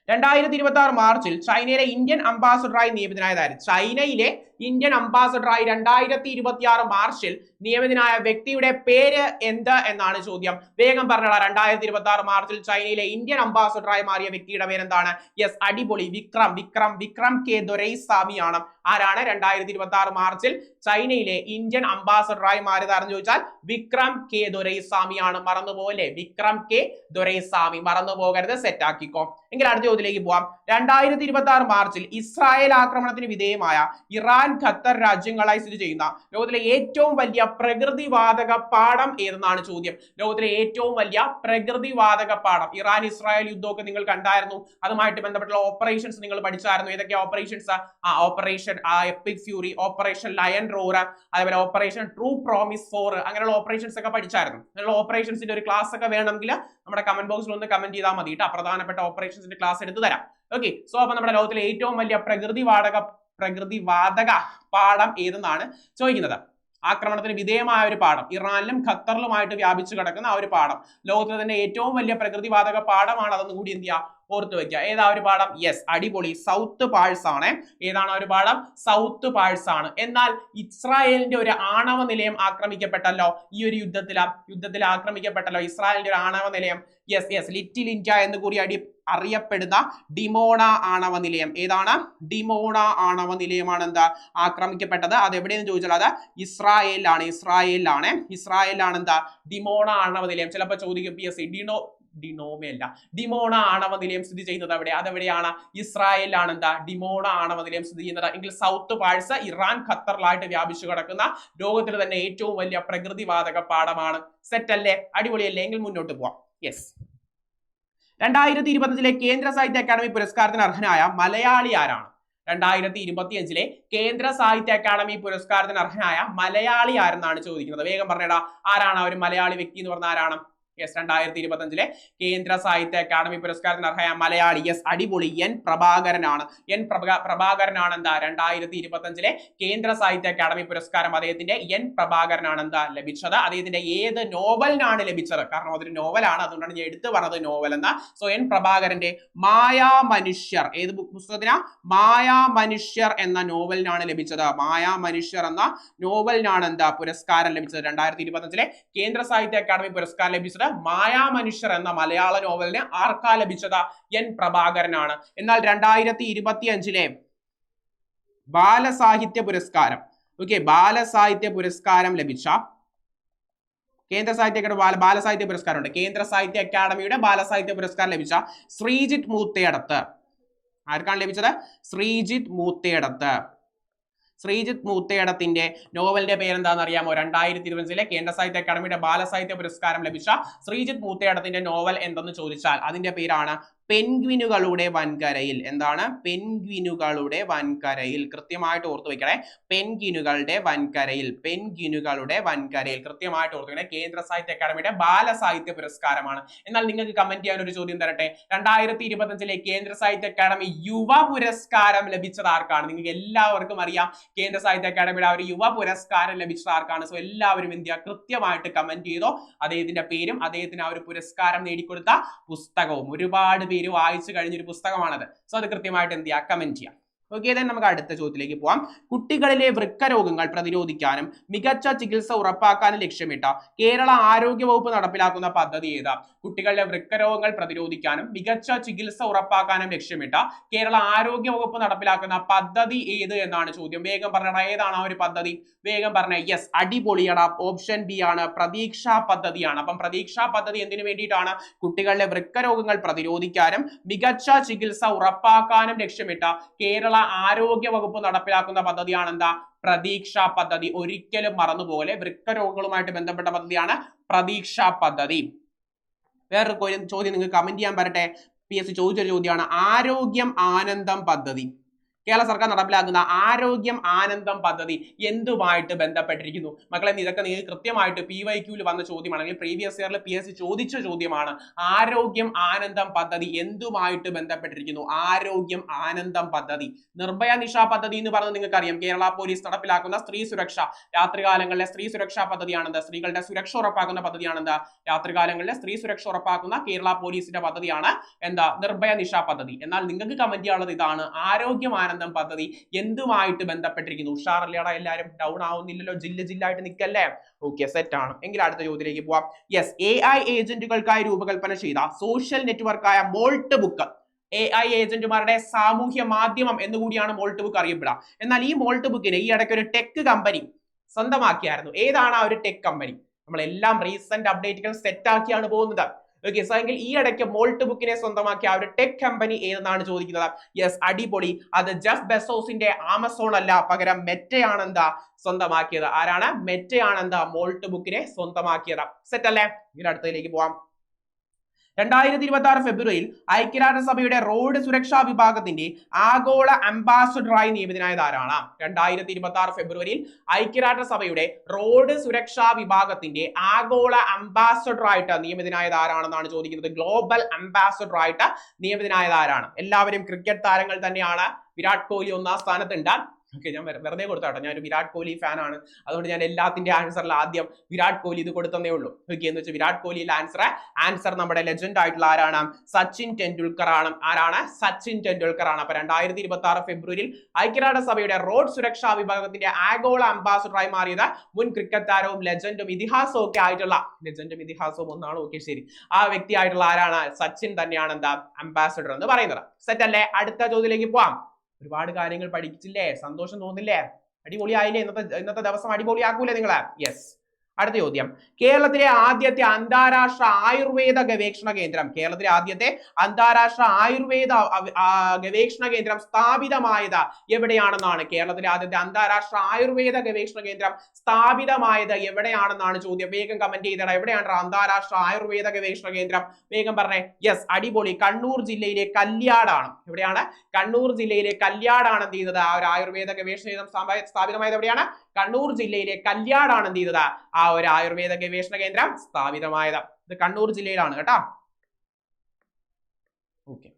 2026 മാർച്ചിൽ ചൈനയിലെ ഇന്ത്യൻ അംബാസഡറായി നിയമിതനായതായി. ചൈനയിലെ ഇന്ത്യൻ അംബാസഡറായി 2026 മാർച്ചിൽ നിയമിതനായ വ്യക്തിയുടെ പേര് എന്ത് എന്നാണ് ചോദ്യം. വേഗം പറഞ്ഞോളാം. 2026 മാർച്ചിൽ ചൈനയിലെ ഇന്ത്യൻ അംബാസഡറായി മാറിയ വ്യക്തിയുടെ പേരെന്താണ്? യെസ്, അടിപൊളി, വിക്രം കെ ദൊരൈസ്വാമി ആണ്. ആരാണ് 2026 മാർച്ചിൽ ചൈനയിലെ ഇന്ത്യൻ അംബാസഡറായി മാറിയതാണെന്ന് ചോദിച്ചാൽ വിക്രം കെ ദൊരൈസ്വാമി ആണ്. മറന്നുപോലെ, വിക്രം കെ ദൊരൈസ്വാമി, മറന്നു പോകരുത്, സെറ്റ് ആക്കിക്കോ. എങ്കിൽ അടുത്ത ചോദ്യത്തിലേക്ക് പോവാം. 2026 മാർച്ചിൽ ഇസ്രായേൽ ആക്രമണത്തിന് വിധേയമായ ഇറാൻ, ഖത്തർ രാജ്യങ്ങളായി സ്ഥിതി ചെയ്യുന്ന ലോകത്തിലെ ഏറ്റവും വലിയ പ്രകൃതിവാതക പാടം ഏതെന്നാണ് ചോദ്യം. ലോകത്തിലെ ഏറ്റവും വലിയ പ്രകൃതിവാതക പാടം. ഇറാൻ ഇസ്രായേൽ യുദ്ധമൊക്കെ നിങ്ങൾ കണ്ടായിരുന്നു. അതുമായിട്ട് ബന്ധപ്പെട്ടുള്ള ഓപ്പറേഷൻസ് നിങ്ങൾ പഠിച്ചായിരുന്നു. ഏതൊക്കെ operations? Operation EPIC fury, operation lion roar, അതേപോലെ ഓപ്പറേഷൻ ട്രൂ പ്രോമിസ് 4, അങ്ങനെയുള്ള ഓപ്പറേഷൻസ് ഒക്കെ പഠിച്ചായിരുന്നു. അങ്ങനെയുള്ള ഓപ്പറേഷൻസിന്റെ ഒരു ക്ലാസ് ഒക്കെ വേണമെങ്കിൽ നമ്മുടെ കമന്റ് ബോക്സിൽ ഒന്ന് കമന്റ് ചെയ്താൽ മതി കേട്ടോ. പ്രധാനപ്പെട്ട ഓപ്പറേഷൻസിന്റെ ക്ലാസ് എടുത്തു തരാം. ഓക്കെ, സോ അപ്പൊ നമ്മുടെ ലോകത്തിലെ ഏറ്റവും വലിയ പ്രകൃതിവാതക പാടം ഏതെന്നാണ് ചോദിക്കുന്നത്. ആക്രമണത്തിന് വിധേയമായ ഒരു പാടം, ഇറാനിലും ഖത്തറിലുമായിട്ട് വ്യാപിച്ചു കിടക്കുന്ന ആ ഒരു പാടം, ലോകത്തിലെ തന്നെ ഏറ്റവും വലിയ പ്രകൃതിവാതക പാടമാണ്. അതൊന്നും കൂടി എന്ത് ചെയ്യുക, ഓർത്തു വെക്കുക. ഏതാ ഒരു പാടം? യെസ്, അടിപൊളി, സൗത്ത് പാഴ്സ് ആണ്. ഏതാണ് ഒരു പാടം? സൗത്ത് പാഴ്സ് ആണ്. എന്നാൽ ഇസ്രായേലിന്റെ ഒരു ആണവ നിലയം ആക്രമിക്കപ്പെട്ടല്ലോ. ഈ ഒരു യുദ്ധത്തിൽ ആക്രമിക്കപ്പെട്ടല്ലോ ഇസ്രായേലിന്റെ ഒരു ആണവ നിലയം. യെസ്, ലിറ്റിൽ ഇന്ത്യ എന്ന് കൂടി അറിയപ്പെടുന്ന ഡിമോണ ആണവ നിലയം. ഏതാണ്? ഡിമോണ ആണവ നിലയമാണ് എന്താ ആക്രമിക്കപ്പെട്ടത്. അത് എവിടെയെന്ന് ചോദിച്ചാൽ അത് ഇസ്രായേലിലാണ് എന്താ ഡിമോണ ആണവ നിലയം. ചിലപ്പോൾ ചോദിക്കും PSC ഡിമോണ ആണവ നിലയം സ്ഥിതി ചെയ്യുന്നത് എവിടെ? അതെവിടെയാണ്? ഇസ്രായേലിലാണ് എന്താ ഡിമോണ ആണവ നിലയം സ്ഥിതി ചെയ്യുന്നത്. എങ്കിൽ സൗത്ത് പാഴ്സ് ഇറാൻ, ഖത്തറിലായിട്ട് വ്യാപിച്ചു കിടക്കുന്ന ലോകത്തിലെ തന്നെ ഏറ്റവും വലിയ പ്രകൃതിവാതക പാടമാണ്. സെറ്റ് അല്ലേ? അടിപൊളിയല്ലേ? എങ്കിൽ മുന്നോട്ട് പോവാം. യെസ്, 2025 കേന്ദ്ര സാഹിത്യ അക്കാദമി പുരസ്കാരത്തിന് അർഹനായ മലയാളി ആരാണ്? 2025 കേന്ദ്ര സാഹിത്യ അക്കാദമി പുരസ്കാരത്തിന് അർഹനായ മലയാളി ആരെന്നാണ് ചോദിക്കുന്നത്. വേഗം പറഞ്ഞേടാ, ആരാണ് ഒരു മലയാളി വ്യക്തി എന്ന് പറഞ്ഞാൽ ആരാണ്? യെസ് 2025 കേന്ദ്ര സാഹിത്യ അക്കാദമി പുരസ്കാരത്തിന് അർഹയായ മലയാളി. യെസ് അടിപൊളി, എൻ പ്രഭാകരനാണ്. പ്രഭാകരനാണ് എന്താ 2025 കേന്ദ്ര സാഹിത്യ അക്കാദമി പുരസ്കാരം അദ്ദേഹത്തിന്റെ എൻ പ്രഭാകരനാണ് എന്താ ലഭിച്ചത്. അദ്ദേഹത്തിന്റെ ഏത് നോവലിനാണ് ലഭിച്ചത്? കാരണം അതൊരു നോവലാണ്, അതുകൊണ്ടാണ് ഞാൻ എടുത്തു പറഞ്ഞത് നോവൽ എന്ന. സോ എൻ പ്രഭാകരന്റെ മായാ മനുഷ്യർ, ഏത് പുസ്തകത്തിനാ? മായാ മനുഷ്യർ എന്ന നോവലിനാണ് ലഭിച്ചത്. മായാ മനുഷ്യർ എന്ന നോവലിനാണ് എന്താ പുരസ്കാരം ലഭിച്ചത്. 2025 കേന്ദ്ര സാഹിത്യ അക്കാദമി പുരസ്കാരം ലഭിച്ചത് മായാ മനുഷ്യർ എന്ന മലയാള നോവലിന് ആർക്കാ ലഭിച്ചത്? എൻ പ്രഭാകരനാണ്. എന്നാൽ 2025 ബാലസാഹിത്യ പുരസ്കാരം, ഓക്കെ, ബാലസാഹിത്യ പുരസ്കാരം ലഭിച്ച കേന്ദ്ര സാഹിത്യ അക്കാദമി ബാലസാഹിത്യ പുരസ്കാരമുണ്ട്. കേന്ദ്ര സാഹിത്യ അക്കാദമിയുടെ ബാലസാഹിത്യ പുരസ്കാരം ലഭിച്ച ശ്രീജിത്ത് മൂത്തേടത്ത് ആർക്കാണ് ലഭിച്ചത്? ശ്രീജിത്ത് മൂത്തേടത്ത്. ശ്രീജിത്ത് മൂത്തേടത്തിന്റെ നോവലിന്റെ പേരെന്താണെന്ന് അറിയാമോ? 2025 കേന്ദ്ര സാഹിത്യ അക്കാദമിയുടെ ബാലസാഹിത്യ പുരസ്കാരം ലഭിച്ച ശ്രീജിത്ത് മൂത്തേടത്തിന്റെ നോവൽ എന്തെന്ന് ചോദിച്ചാൽ അതിന്റെ പേരാണ് പെൻഗ്വിനുകളുടെ വൻകരയിൽ. എന്താണ്? പെൻഗ്വിനുകളുടെ വൻകരയിൽ. കൃത്യമായിട്ട് ഓർത്തു വെക്കണേ, പെൻഗ്വിനുകളുടെ വൻകരയിൽ, പെൻഗ്വിനുകളുടെ വൻകരയിൽ. കൃത്യമായിട്ട് ഓർത്തു വെക്കണേ, കേന്ദ്ര സാഹിത്യ അക്കാദമിയുടെ ബാലസാഹിത്യ പുരസ്കാരമാണ്. എന്നാൽ നിങ്ങൾക്ക് കമന്റ് ചെയ്യാൻ ഒരു ചോദ്യം തരട്ടെ. 2025 കേന്ദ്ര സാഹിത്യ അക്കാദമി യുവ പുരസ്കാരം ലഭിച്ചത് ആർക്കാണ്? നിങ്ങൾക്ക് എല്ലാവർക്കും അറിയാം കേന്ദ്ര സാഹിത്യ അക്കാദമിയുടെ ആ ഒരു യുവ പുരസ്കാരം ലഭിച്ചത് ആർക്കാണ്? സോ എല്ലാവരും എന്ത് ചെയ്യുക? കൃത്യമായിട്ട് കമന്റ് ചെയ്തോ അദ്ദേഹത്തിന്റെ പേരും അദ്ദേഹത്തിന് ആ ഒരു പുരസ്കാരം നേടിക്കൊടുത്ത പുസ്തകവും. ഒരുപാട് പേര് വായിച്ചു കഴിഞ്ഞൊരു പുസ്തകമാണത്. സോ അത് കൃത്യമായിട്ട് എന്ത് ചെയ്യുക? കമന്റ് ചെയ്യാം. ഓക്കെ, then നമുക്ക് അടുത്ത ചോദ്യത്തിലേക്ക് പോവാം. കുട്ടികളിലെ വൃക്കരോഗങ്ങൾ പ്രതിരോധിക്കാനും മികച്ച ചികിത്സ ഉറപ്പാക്കാനും ലക്ഷ്യമിട്ട കേരള ആരോഗ്യ വകുപ്പ് നടപ്പിലാക്കുന്ന പദ്ധതി ഏതാ? കുട്ടികളിലെ വൃക്കരോഗങ്ങൾ പ്രതിരോധിക്കാനും മികച്ച ചികിത്സ ഉറപ്പാക്കാനും ലക്ഷ്യമിട്ട കേരള ആരോഗ്യ വകുപ്പ് നടപ്പിലാക്കുന്ന പദ്ധതി ഏത് എന്നാണ് ചോദ്യം. വേഗം പറഞ്ഞ ഏതാണ് ആ ഒരു പദ്ധതി? വേഗം പറഞ്ഞ. യെസ് അടിപൊളിയാണ്, ഓപ്ഷൻ ബി ആണ്, പ്രതീക്ഷാ പദ്ധതിയാണ്. അപ്പം പ്രതീക്ഷാ പദ്ധതി എന്തിനു വേണ്ടിയിട്ടാണ്? കുട്ടികളിലെ വൃക്കരോഗങ്ങൾ പ്രതിരോധിക്കാനും മികച്ച ചികിത്സ ഉറപ്പാക്കാനും ലക്ഷ്യമിട്ട കേരള ആരോഗ്യ വകുപ്പ് നടപ്പിലാക്കുന്ന പദ്ധതിയാണ് എന്താ? പ്രതീക്ഷാ പദ്ധതി. ഒരിക്കലും മറന്നുപോലെ, വൃക്കരോഗങ്ങളുമായിട്ട് ബന്ധപ്പെട്ട പദ്ധതിയാണ് പ്രതീക്ഷാ പദ്ധതി. വേറൊരു ചോദ്യം നിങ്ങൾക്ക് കമന്റ് ചെയ്യാൻ പറ്റട്ടെ. PSC ചോദിച്ചൊരു ചോദ്യമാണ് ആരോഗ്യം ആനന്ദം പദ്ധതി. കേരള സർക്കാർ നടപ്പിലാക്കുന്ന ആരോഗ്യം ആനന്ദം പദ്ധതി എന്തുമായിട്ട് ബന്ധപ്പെട്ടിരിക്കുന്നു? മക്കളെ ഇതൊക്കെ നിങ്ങൾക്ക് കൃത്യമായിട്ട് PYQൽ വന്ന ചോദ്യമാണ്, അല്ലെങ്കിൽ പ്രീവിയസ് ഇയറിൽ PSC ചോദിച്ച ചോദ്യമാണ്. ആരോഗ്യം ആനന്ദം പദ്ധതി എന്തുമായിട്ട് ബന്ധപ്പെട്ടിരിക്കുന്നു? ആരോഗ്യം ആനന്ദം പദ്ധതി. നിർഭയ നിശ പദ്ധതി എന്ന് പറഞ്ഞത് നിങ്ങൾക്ക് അറിയാം, കേരള പോലീസ് നടപ്പിലാക്കുന്ന സ്ത്രീ സുരക്ഷ, രാത്രികാലങ്ങളിലെ സ്ത്രീ സുരക്ഷാ പദ്ധതിയാണെന്ത്? സ്ത്രീകളുടെ സുരക്ഷ ഉറപ്പാക്കുന്ന പദ്ധതിയാണെന്ത്? രാത്രികാലങ്ങളിലെ സ്ത്രീ സുരക്ഷ ഉറപ്പാക്കുന്ന കേരള പോലീസിന്റെ പദ്ധതിയാണ് എന്താ? നിർഭയ നിശ പദ്ധതി. എന്നാൽ നിങ്ങൾക്ക് കമന്റ് ചെയ്യാനുള്ളത് ഇതാണ്, ആരോഗ്യം ആനന്ദം പദ്ധതി എന്തുമായിട്ട് ബന്ധപ്പെട്ടിരിക്കുന്നു? ഉഷാറല്ലേടാ എല്ലാരും? ഡൗൺ ആവുന്നില്ലല്ലോ, ജില്ലായിട്ട് നിൽക്കല്ലേ? ഓക്കെ, സെറ്റ് ആണ്. എങ്കിൽ അടുത്ത ചോദ്യത്തിലേക്ക് പോവാം. യെസ് AI ഏജന്റുകൾക്കായി രൂപകൽപ്പന ചെയ്ത സോഷ്യൽ നെറ്റ്വർക്കായ മോൾട്ട് ബുക്ക്, AI ഏജന്റുമാരുടെ സാമൂഹ്യ മാധ്യമം എന്നുകൂടിയാണ് മോൾട്ട് ബുക്ക് അറിയപ്പെടുക. എന്നാൽ ഈ മോൾട്ട് ബുക്കിനെ ഈ ഇടയ്ക്ക് ഒരു ടെക് കമ്പനി സ്വന്തമാക്കിയായിരുന്നു. ഏതാണ് ആ ഒരു ടെക് കമ്പനി? നമ്മളെല്ലാം റീസെന്റ് അപ്ഡേറ്റുകൾ സെറ്റ് ആക്കിയാണ് പോകുന്നത്. ഓക്കെ, സോ എങ്കിൽ ഈ ഇടയ്ക്ക് മോൾട്ട് ബുക്കിനെ സ്വന്തമാക്കിയ ആ ഒരു ടെക് കമ്പനി ഏതെന്നാണ് ചോദിക്കുന്നത്. യെസ് അടിപൊളി, അത് ജെഫ് ബെസോസിന്റെ ആമസോൺ അല്ല, പകരം മെറ്റയാണ് എന്താ സ്വന്തമാക്കിയത്. ആരാണ്? മെറ്റയാണ് എന്താ മോൾട്ട് ബുക്കിനെ സ്വന്തമാക്കിയത്. സെറ്റ് അല്ലേ? ഇനി അടുത്തതിലേക്ക് പോവാം. 2026 ഫെബ്രുവരിയിൽ ഐക്യരാഷ്ട്രസഭയുടെ റോഡ് സുരക്ഷാ വിഭാഗത്തിന്റെ ആഗോള അംബാസഡറായി നിയമിതനായത് ആരാണ്? 2026 ഫെബ്രുവരിയിൽ ഐക്യരാഷ്ട്രസഭയുടെ റോഡ് സുരക്ഷാ വിഭാഗത്തിന്റെ ആഗോള അംബാസഡറായിട്ട് നിയമിതനായത് ആരാണെന്നാണ് ചോദിക്കുന്നത്. ഗ്ലോബൽ അംബാസഡറായിട്ട് നിയമിതനായത് ആരാണ്? എല്ലാവരും ക്രിക്കറ്റ് താരങ്ങൾ തന്നെയാണ്. വിരാട് കോഹ്ലി 1ാം സ്ഥാനത്തുണ്ട്. ഓക്കെ, ഞാൻ വെറുതെ കൊടുത്താട്ടോ, ഞാൻ ഒരു വിരാട് കോഹ്ലി ഫാൻ ആണ്, അതുകൊണ്ട് ഞാൻ എല്ലാത്തിന്റെ ആൻസറിൽ ആദ്യം വിരാട് കോഹ്ലി ഇത് കൊടുത്തേ ഉള്ളൂ. ഓക്കെ, എന്ന് വെച്ചാൽ വിരാട് കോഹ്ലിയുടെ ആൻസർ നമ്മുടെ ലെജൻഡ് ആയിട്ടുള്ള ആരാണ്? സച്ചിൻ ടെണ്ടുൽക്കർ ആണ്. ആരാണ്? സച്ചിൻ ടെണ്ടുൽക്കർ ആണ്. അപ്പൊ 2026 ഫെബ്രുവരിയിൽ ഐക്യരാഷ്ട്രസഭയുടെ റോഡ് സുരക്ഷാ വിഭാഗത്തിന്റെ ആഗോള അംബാസഡറായി മാറിയത് മുൻ ക്രിക്കറ്റ് താരവും ലെജൻഡും ഇതിഹാസവും ഒക്കെ ആയിട്ടുള്ള, ലെജൻഡും ഇതിഹാസവും ഒന്നാണ്, ഓക്കെ ശരി, ആ വ്യക്തി ആയിട്ടുള്ള ആരാണ്? സച്ചിൻ തന്നെയാണ് എന്താ അംബാസഡർ എന്ന് പറയുന്നത്. സെറ്റ് അല്ലേ? അടുത്ത ചോദ്യത്തിലേക്ക് പോവാം. ഒരുപാട് കാര്യങ്ങൾ പഠിച്ചില്ലേ? സന്തോഷം തോന്നില്ലേ? അടിപൊളിയായില്ലേ? ഇന്നത്തെ ദിവസം അടിപൊളിയാക്കൂലേ നിങ്ങളെ? യെസ്. അടുത്ത ചോദ്യം. കേരളത്തിലെ ആദ്യത്തെ അന്താരാഷ്ട്ര ആയുർവേദ ഗവേഷണ കേന്ദ്രം, കേരളത്തിലെ ആദ്യത്തെ അന്താരാഷ്ട്ര ആയുർവേദ ഗവേഷണ കേന്ദ്രം സ്ഥാപിതമായത് എവിടെയാണെന്നാണ്? കേരളത്തിലെ ആദ്യത്തെ അന്താരാഷ്ട്ര ആയുർവേദ ഗവേഷണ കേന്ദ്രം സ്ഥാപിതമായത് എവിടെയാണെന്നാണ് ചോദ്യം. വേഗം കമന്റ് ചെയ്തടാ, എവിടെയാണ് അന്താരാഷ്ട്ര ആയുർവേദ ഗവേഷണ കേന്ദ്രം? വേഗം പറഞ്ഞേ. യെസ് അടിപൊളി, കണ്ണൂർ ജില്ലയിലെ കല്യാടാണ്. എവിടെയാണ്? കണ്ണൂർ ജില്ലയിലെ കല്യാടാണ് എന്ത് ചെയ്യുന്നത്? ആ ഒരു ആയുർവേദ ഗവേഷണ കേന്ദ്രം സ്ഥാപിതമായത് എവിടെയാണ്? കണ്ണൂർ ജില്ലയിലെ കല്യാടാണ് എന്ത് ചെയ്തത്? ആ ഒരു ആയുർവേദ ഗവേഷണ കേന്ദ്രം സ്ഥാപിതമായത്? ഇത് കണ്ണൂർ ജില്ലയിലാണ് കേട്ടോ. ഓക്കെ,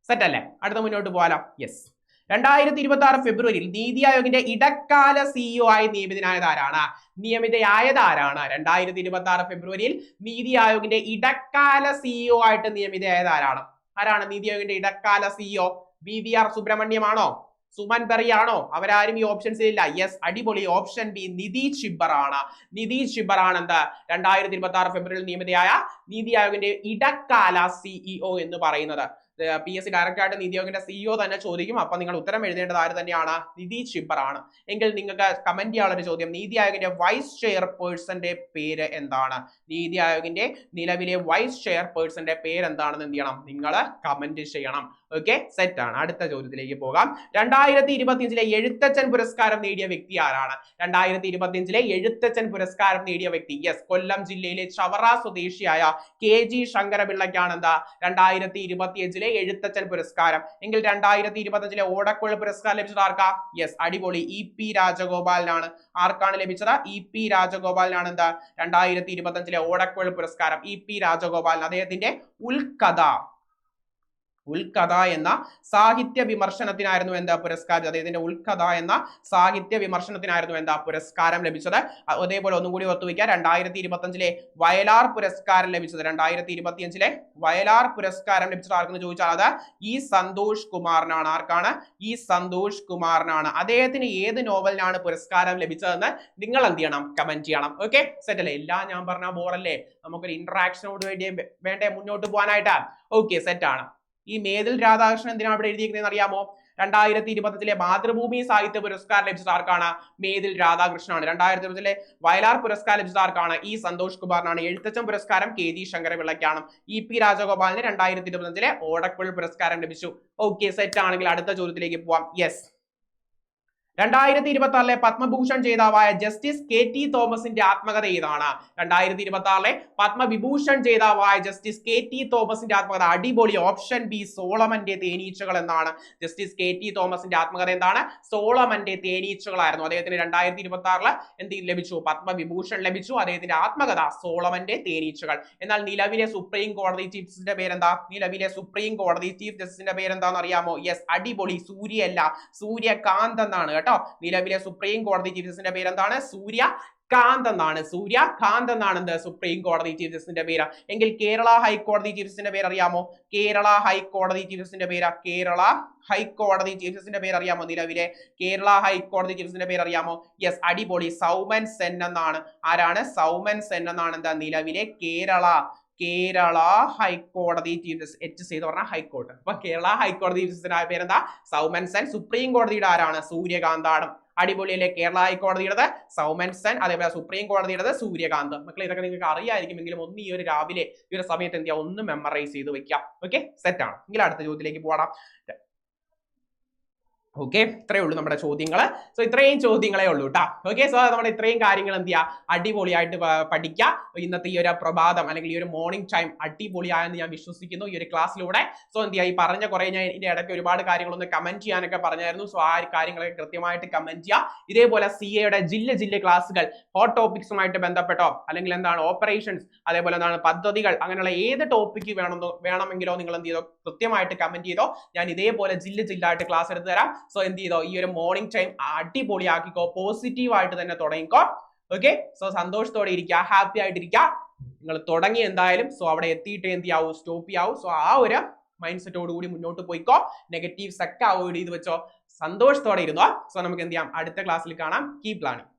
സെറ്റ് അല്ലേ? അടുത്ത മുന്നോട്ട് പോകാലോ. യെസ്, 2026 ഫെബ്രുവരിയിൽ നീതി ആയോഗിന്റെ ഇടക്കാല സിഇഒ ആയി നിയമിതനായത് ആരാണ്? 2026 ഫെബ്രുവരിയിൽ നീതി ആയോഗിന്റെ ഇടക്കാല സിഇഒ ആയിട്ട് നിയമിതയായത് ആരാണ്? നീതി ആയോഗിന്റെ ഇടക്കാല സിഇഒ? VVR സുബ്രഹ്മണ്യമാണോ? സുമൻ ബെറിയാണോ? അവരാരും ഈ ഓപ്ഷൻസിൽ ഇല്ല. യെസ്, അടിപൊളി. ഓപ്ഷൻ ബി, നിതീഷ് ഷിബ്ബർ ആണ്. നിതീഷ് ഷിബ്ബർ ആണ് എന്ത് 2026 ഫെബ്രുവരിയിൽ നിയമിതയായ നീതി ആയോഗിന്റെ ഇടക്കാല സിഇഒ എന്ന് പറയുന്നത്. PSC ഡയറക്റ്റ് ആയിട്ട് നീതി ആയോഗിന്റെ സിഇഒ തന്നെ ചോദിക്കും. അപ്പൊ നിങ്ങൾ ഉത്തരം എഴുതേണ്ടത് ആര് തന്നെയാണ്? നിതീഷ് ഷിബ്ബർ ആണ്. എങ്കിൽ നിങ്ങൾക്ക് കമന്റ് ചെയ്യാനുള്ള ഒരു ചോദ്യം, നീതി ആയോഗിന്റെ വൈസ് ചെയർപേഴ്സന്റെ പേര് എന്താണ്? നീതി ആയോഗിന്റെ നിലവിലെ വൈസ് ചെയർപേഴ്സന്റെ പേര് എന്താണെന്ന് എന്ത് ചെയ്യണം? നിങ്ങൾ കമന്റ് ചെയ്യണം. ഓക്കെ, സെറ്റ് ആണ്. അടുത്ത ചോദ്യത്തിലേക്ക് പോകാം. 2025 എഴുത്തച്ഛൻ പുരസ്കാരം നേടിയ വ്യക്തി ആരാണ്? 2025 എഴുത്തച്ഛൻ പുരസ്കാരം നേടിയ വ്യക്തി? യെസ്, കൊല്ലം ജില്ലയിലെ ചവറ സ്വദേശിയായ KG ശങ്കരപിള്ളയ്ക്കാണ് എന്താ 2025 എഴുത്തച്ഛൻ പുരസ്കാരം. എങ്കിൽ 2025 ഓടക്കുഴൽ പുരസ്കാരം ലഭിച്ചത് ആർക്കാ? യെസ്, അടിപൊളി, EP രാജഗോപാലിനാണ്. ആർക്കാണ് ലഭിച്ചത്? EP രാജഗോപാലിനാണ് എന്താ 2025 ഓടക്കുഴൽ പുരസ്കാരം. EP രാജഗോപാലിന്. അദ്ദേഹത്തിന്റെ ഉൾക്കഥ എന്ന സാഹിത്യ വിമർശനത്തിനായിരുന്നു എന്താ പുരസ്കാരം? അദ്ദേഹത്തിന്റെ ഉൾക്കഥ എന്ന സാഹിത്യ വിമർശനത്തിനായിരുന്നു എന്താ പുരസ്കാരം ലഭിച്ചത്. അതേപോലെ ഒന്നും കൂടി ഓർത്തുവയ്ക്കുക, 2025 വയലാർ പുരസ്കാരം ലഭിച്ചത്. 2025 വയലാർ പുരസ്കാരം ലഭിച്ചത് ആർക്കെന്ന് ചോദിച്ചാൽ അത് E സന്തോഷ് കുമാറിനാണ്. ആർക്കാണ്? E സന്തോഷ് കുമാറിനാണ്. അദ്ദേഹത്തിന് ഏത് നോവലിനാണ് പുരസ്കാരം ലഭിച്ചതെന്ന് നിങ്ങൾ എന്ത് ചെയ്യണം? കമന്റ് ചെയ്യണം. ഓക്കെ, സെറ്റ് അല്ലേ? എല്ലാം ഞാൻ പറഞ്ഞ ബോറല്ലേ? നമുക്കൊരു ഇന്ററാക്ഷനോട് വേണ്ടേ മുന്നോട്ട് പോകാനായിട്ട്? ഓക്കെ, സെറ്റ് ആണ്. ഈ മേതിൽ രാധാകൃഷ്ണൻ എന്തിനാണ് ഇവിടെ എഴുതിയിരിക്കുന്നത് അറിയാമോ? 2025 മാതൃഭൂമി സാഹിത്യ പുരസ്കാരം ലഭിച്ചത് ആർക്കാണ്? മേതിൽ രാധാകൃഷ്ണനാണ്. 2025 വയലാർ പുരസ്കാരം ലഭിച്ചത് ആർക്കാണ്? E സന്തോഷ് കുമാറിനാണ്. എഴുത്തച്ഛൻ പുരസ്കാരം KG ശങ്കരപിള്ളയ്ക്കാണ്. EP രാജഗോപാലിന് 2025 ഓടക്കുഴൽ പുരസ്കാരം ലഭിച്ചു. ഓക്കെ, സെറ്റ് ആണെങ്കിൽ അടുത്ത ചോദ്യത്തിലേക്ക് പോവാം. യെസ്, 2026 പത്മഭൂഷൺ ജേതാവായ ജസ്റ്റിസ് KT തോമസിന്റെ ആത്മകഥ ഏതാണ്? 2026 പത്മവിഭൂഷൺ ജേതാവായ ജസ്റ്റിസ് KT തോമസിന്റെ ആത്മകഥ? അടിപൊളി. ഓപ്ഷൻ ബി, സോളമന്റെ തേനീച്ചകൾ എന്നാണ്. ജസ്റ്റിസ് KT തോമസിന്റെ ആത്മകഥ എന്താണ്? സോളമന്റെ തേനീച്ചകളായിരുന്നു. അദ്ദേഹത്തിന് 2026 എന്ത് ലഭിച്ചു? പത്മവിഭൂഷൺ ലഭിച്ചു. അദ്ദേഹത്തിന്റെ ആത്മകഥ സോളമന്റെ തേനീച്ചകൾ. എന്നാൽ നിലവിലെ സുപ്രീം കോടതി ചീഫ് ജസ്റ്റിസിന്റെ പേരെന്താ? നിലവിലെ സുപ്രീം കോടതി ചീഫ് ജസ്റ്റിസിന്റെ പേരെന്താന്ന് അറിയാമോ? യെസ്, അടിപൊളി, സൂര്യയല്ല, സൂര്യകാന്ത് എന്നാണ് കേട്ടോ. നിലവിലെ സുപ്രീം കോടതി ചീഫ് ജസ്റ്റിസിന്റെ പേരെന്താണ്? സൂര്യകാന്ത് എന്നാണ്. സൂര്യകാന്ത് എന്നാണ് എന്ത് സുപ്രീം കോടതി ചീഫ് ജസ്റ്റിസിന്റെ പേര്. എങ്കിൽ കേരള ഹൈക്കോടതി ചീഫ് ജസ്റ്റിസിന്റെ പേര് അറിയാമോ? കേരള ഹൈക്കോടതി ചീഫ് ജസ്റ്റിസിന്റെ പേര്? കേരള ഹൈക്കോടതി ചീഫ് ജസ്റ്റിസിന്റെ പേര് അറിയാമോ? നിലവിലെ കേരള ഹൈക്കോടതി ചീഫ് ജസ്റ്റിസിന്റെ പേര് അറിയാമോ? യെസ്, അടിപൊളി, സൗമൻ സെൻ എന്നാണ്. ആരാണ്? സൗമൻ സെൻ എന്നാണ് എന്താ നിലവിലെ കേരള ഹൈക്കോടതി ചീഫ് ജസ്റ്റിസ്. HC എന്ന് പറഞ്ഞാൽ ഹൈക്കോടതി. അപ്പൊ കേരള ഹൈക്കോടതി ചീഫ് ജസ്റ്റിസിന്റെ പേരെന്താ? സൗമൻ സെൻ. സുപ്രീം കോടതിയുടെ ആരാണ്? സൂര്യകാന്താണ്. അടിപൊളിയിലെ കേരള ഹൈക്കോടതിയുടെ സൗമൻ സെൻ, അതേപോലെ സുപ്രീം കോടതിയുടെ സൂര്യകാന്ത്. മക്കളെ ഇതൊക്കെ നിങ്ങൾക്ക് അറിയായിരിക്കുമെങ്കിലും ഒന്ന് ഈ ഒരു രാവിലെ ഈ ഒരു സമയത്ത് എന്ത് ചെയ്യാം? ഒന്ന് മെമ്മറൈസ് ചെയ്ത് വെക്കാം. ഓക്കെ, സെറ്റ് ആണ്. എങ്കിൽ അടുത്ത ചോദ്യത്തിലേക്ക് പോകാം. ഓക്കെ, ഇത്രയേ ഉള്ളൂ നമ്മുടെ ചോദ്യങ്ങൾ. സോ ഇത്രയും ചോദ്യങ്ങളേ ഉള്ളൂ കേട്ടോ. ഓക്കെ, സോ നമ്മുടെ ഇത്രയും കാര്യങ്ങൾ എന്ത് ചെയ്യുക? അടിപൊളിയായിട്ട് പഠിക്കുക. ഇന്നത്തെ ഈ ഒരു പ്രഭാതം അല്ലെങ്കിൽ ഈ ഒരു മോർണിംഗ് ടൈം അടിപൊളിയായെന്ന് ഞാൻ വിശ്വസിക്കുന്നു ഈ ഒരു ക്ലാസ്സിലൂടെ. സോ എന്ത് ചെയ്യുക? ഈ പറഞ്ഞ കുറെ ഞാൻ ഇതിന്റെ ഇടയ്ക്ക് ഒരുപാട് കാര്യങ്ങളൊന്ന് കമന്റ് ചെയ്യാനൊക്കെ പറഞ്ഞായിരുന്നു. സോ ആ കാര്യങ്ങളൊക്കെ കൃത്യമായിട്ട് കമന്റ് ചെയ്യുക. ഇതേപോലെ CAയുടെ ജില്ല ക്ലാസ്സുകൾ ഹോട്ട് ടോപ്പിക്സുമായിട്ട് ബന്ധപ്പെട്ടോ അല്ലെങ്കിൽ എന്താണ് ഓപ്പറേഷൻസ്, അതേപോലെ എന്താണ് പദ്ധതികൾ, അങ്ങനെയുള്ള ഏത് ടോപ്പിക്ക് വേണമെങ്കിലോ നിങ്ങൾ എന്ത് ചെയ്തോ? കൃത്യമായിട്ട് കമന്റ് ചെയ്തോ. ഞാൻ ഇതേപോലെ ജില്ലായിട്ട് ക്ലാസ് എടുത്തു തരാം. സോ എന്ത് ചെയ്തോ? ഈ ഒരു മോർണിംഗ് ടൈം അടിപൊളിയാക്കിക്കോ, പോസിറ്റീവ് ആയിട്ട് തന്നെ തുടങ്ങിക്കോ. ഓക്കെ, സോ സന്തോഷത്തോടെ ഇരിക്കുക, ഹാപ്പി ആയിട്ടിരിക്കുക. നിങ്ങൾ തുടങ്ങി എന്തായാലും. സോ അവിടെ എത്തിയിട്ട് എന്ത് ചെയ്യാവൂ? സ്റ്റോപ്പ് ചെയ്യാവൂ. സോ ആ ഒരു മൈൻഡ് സെറ്റോട് കൂടി മുന്നോട്ട് പോയിക്കോ. നെഗറ്റീവ്സ് ഒക്കെ അവോയ്ഡ് ചെയ്ത് വെച്ചോ. സന്തോഷത്തോടെ ഇരുന്നോ. സോ നമുക്ക് എന്ത് ചെയ്യാം? അടുത്ത ക്ലാസ്സിൽ കാണാം. Keep learning.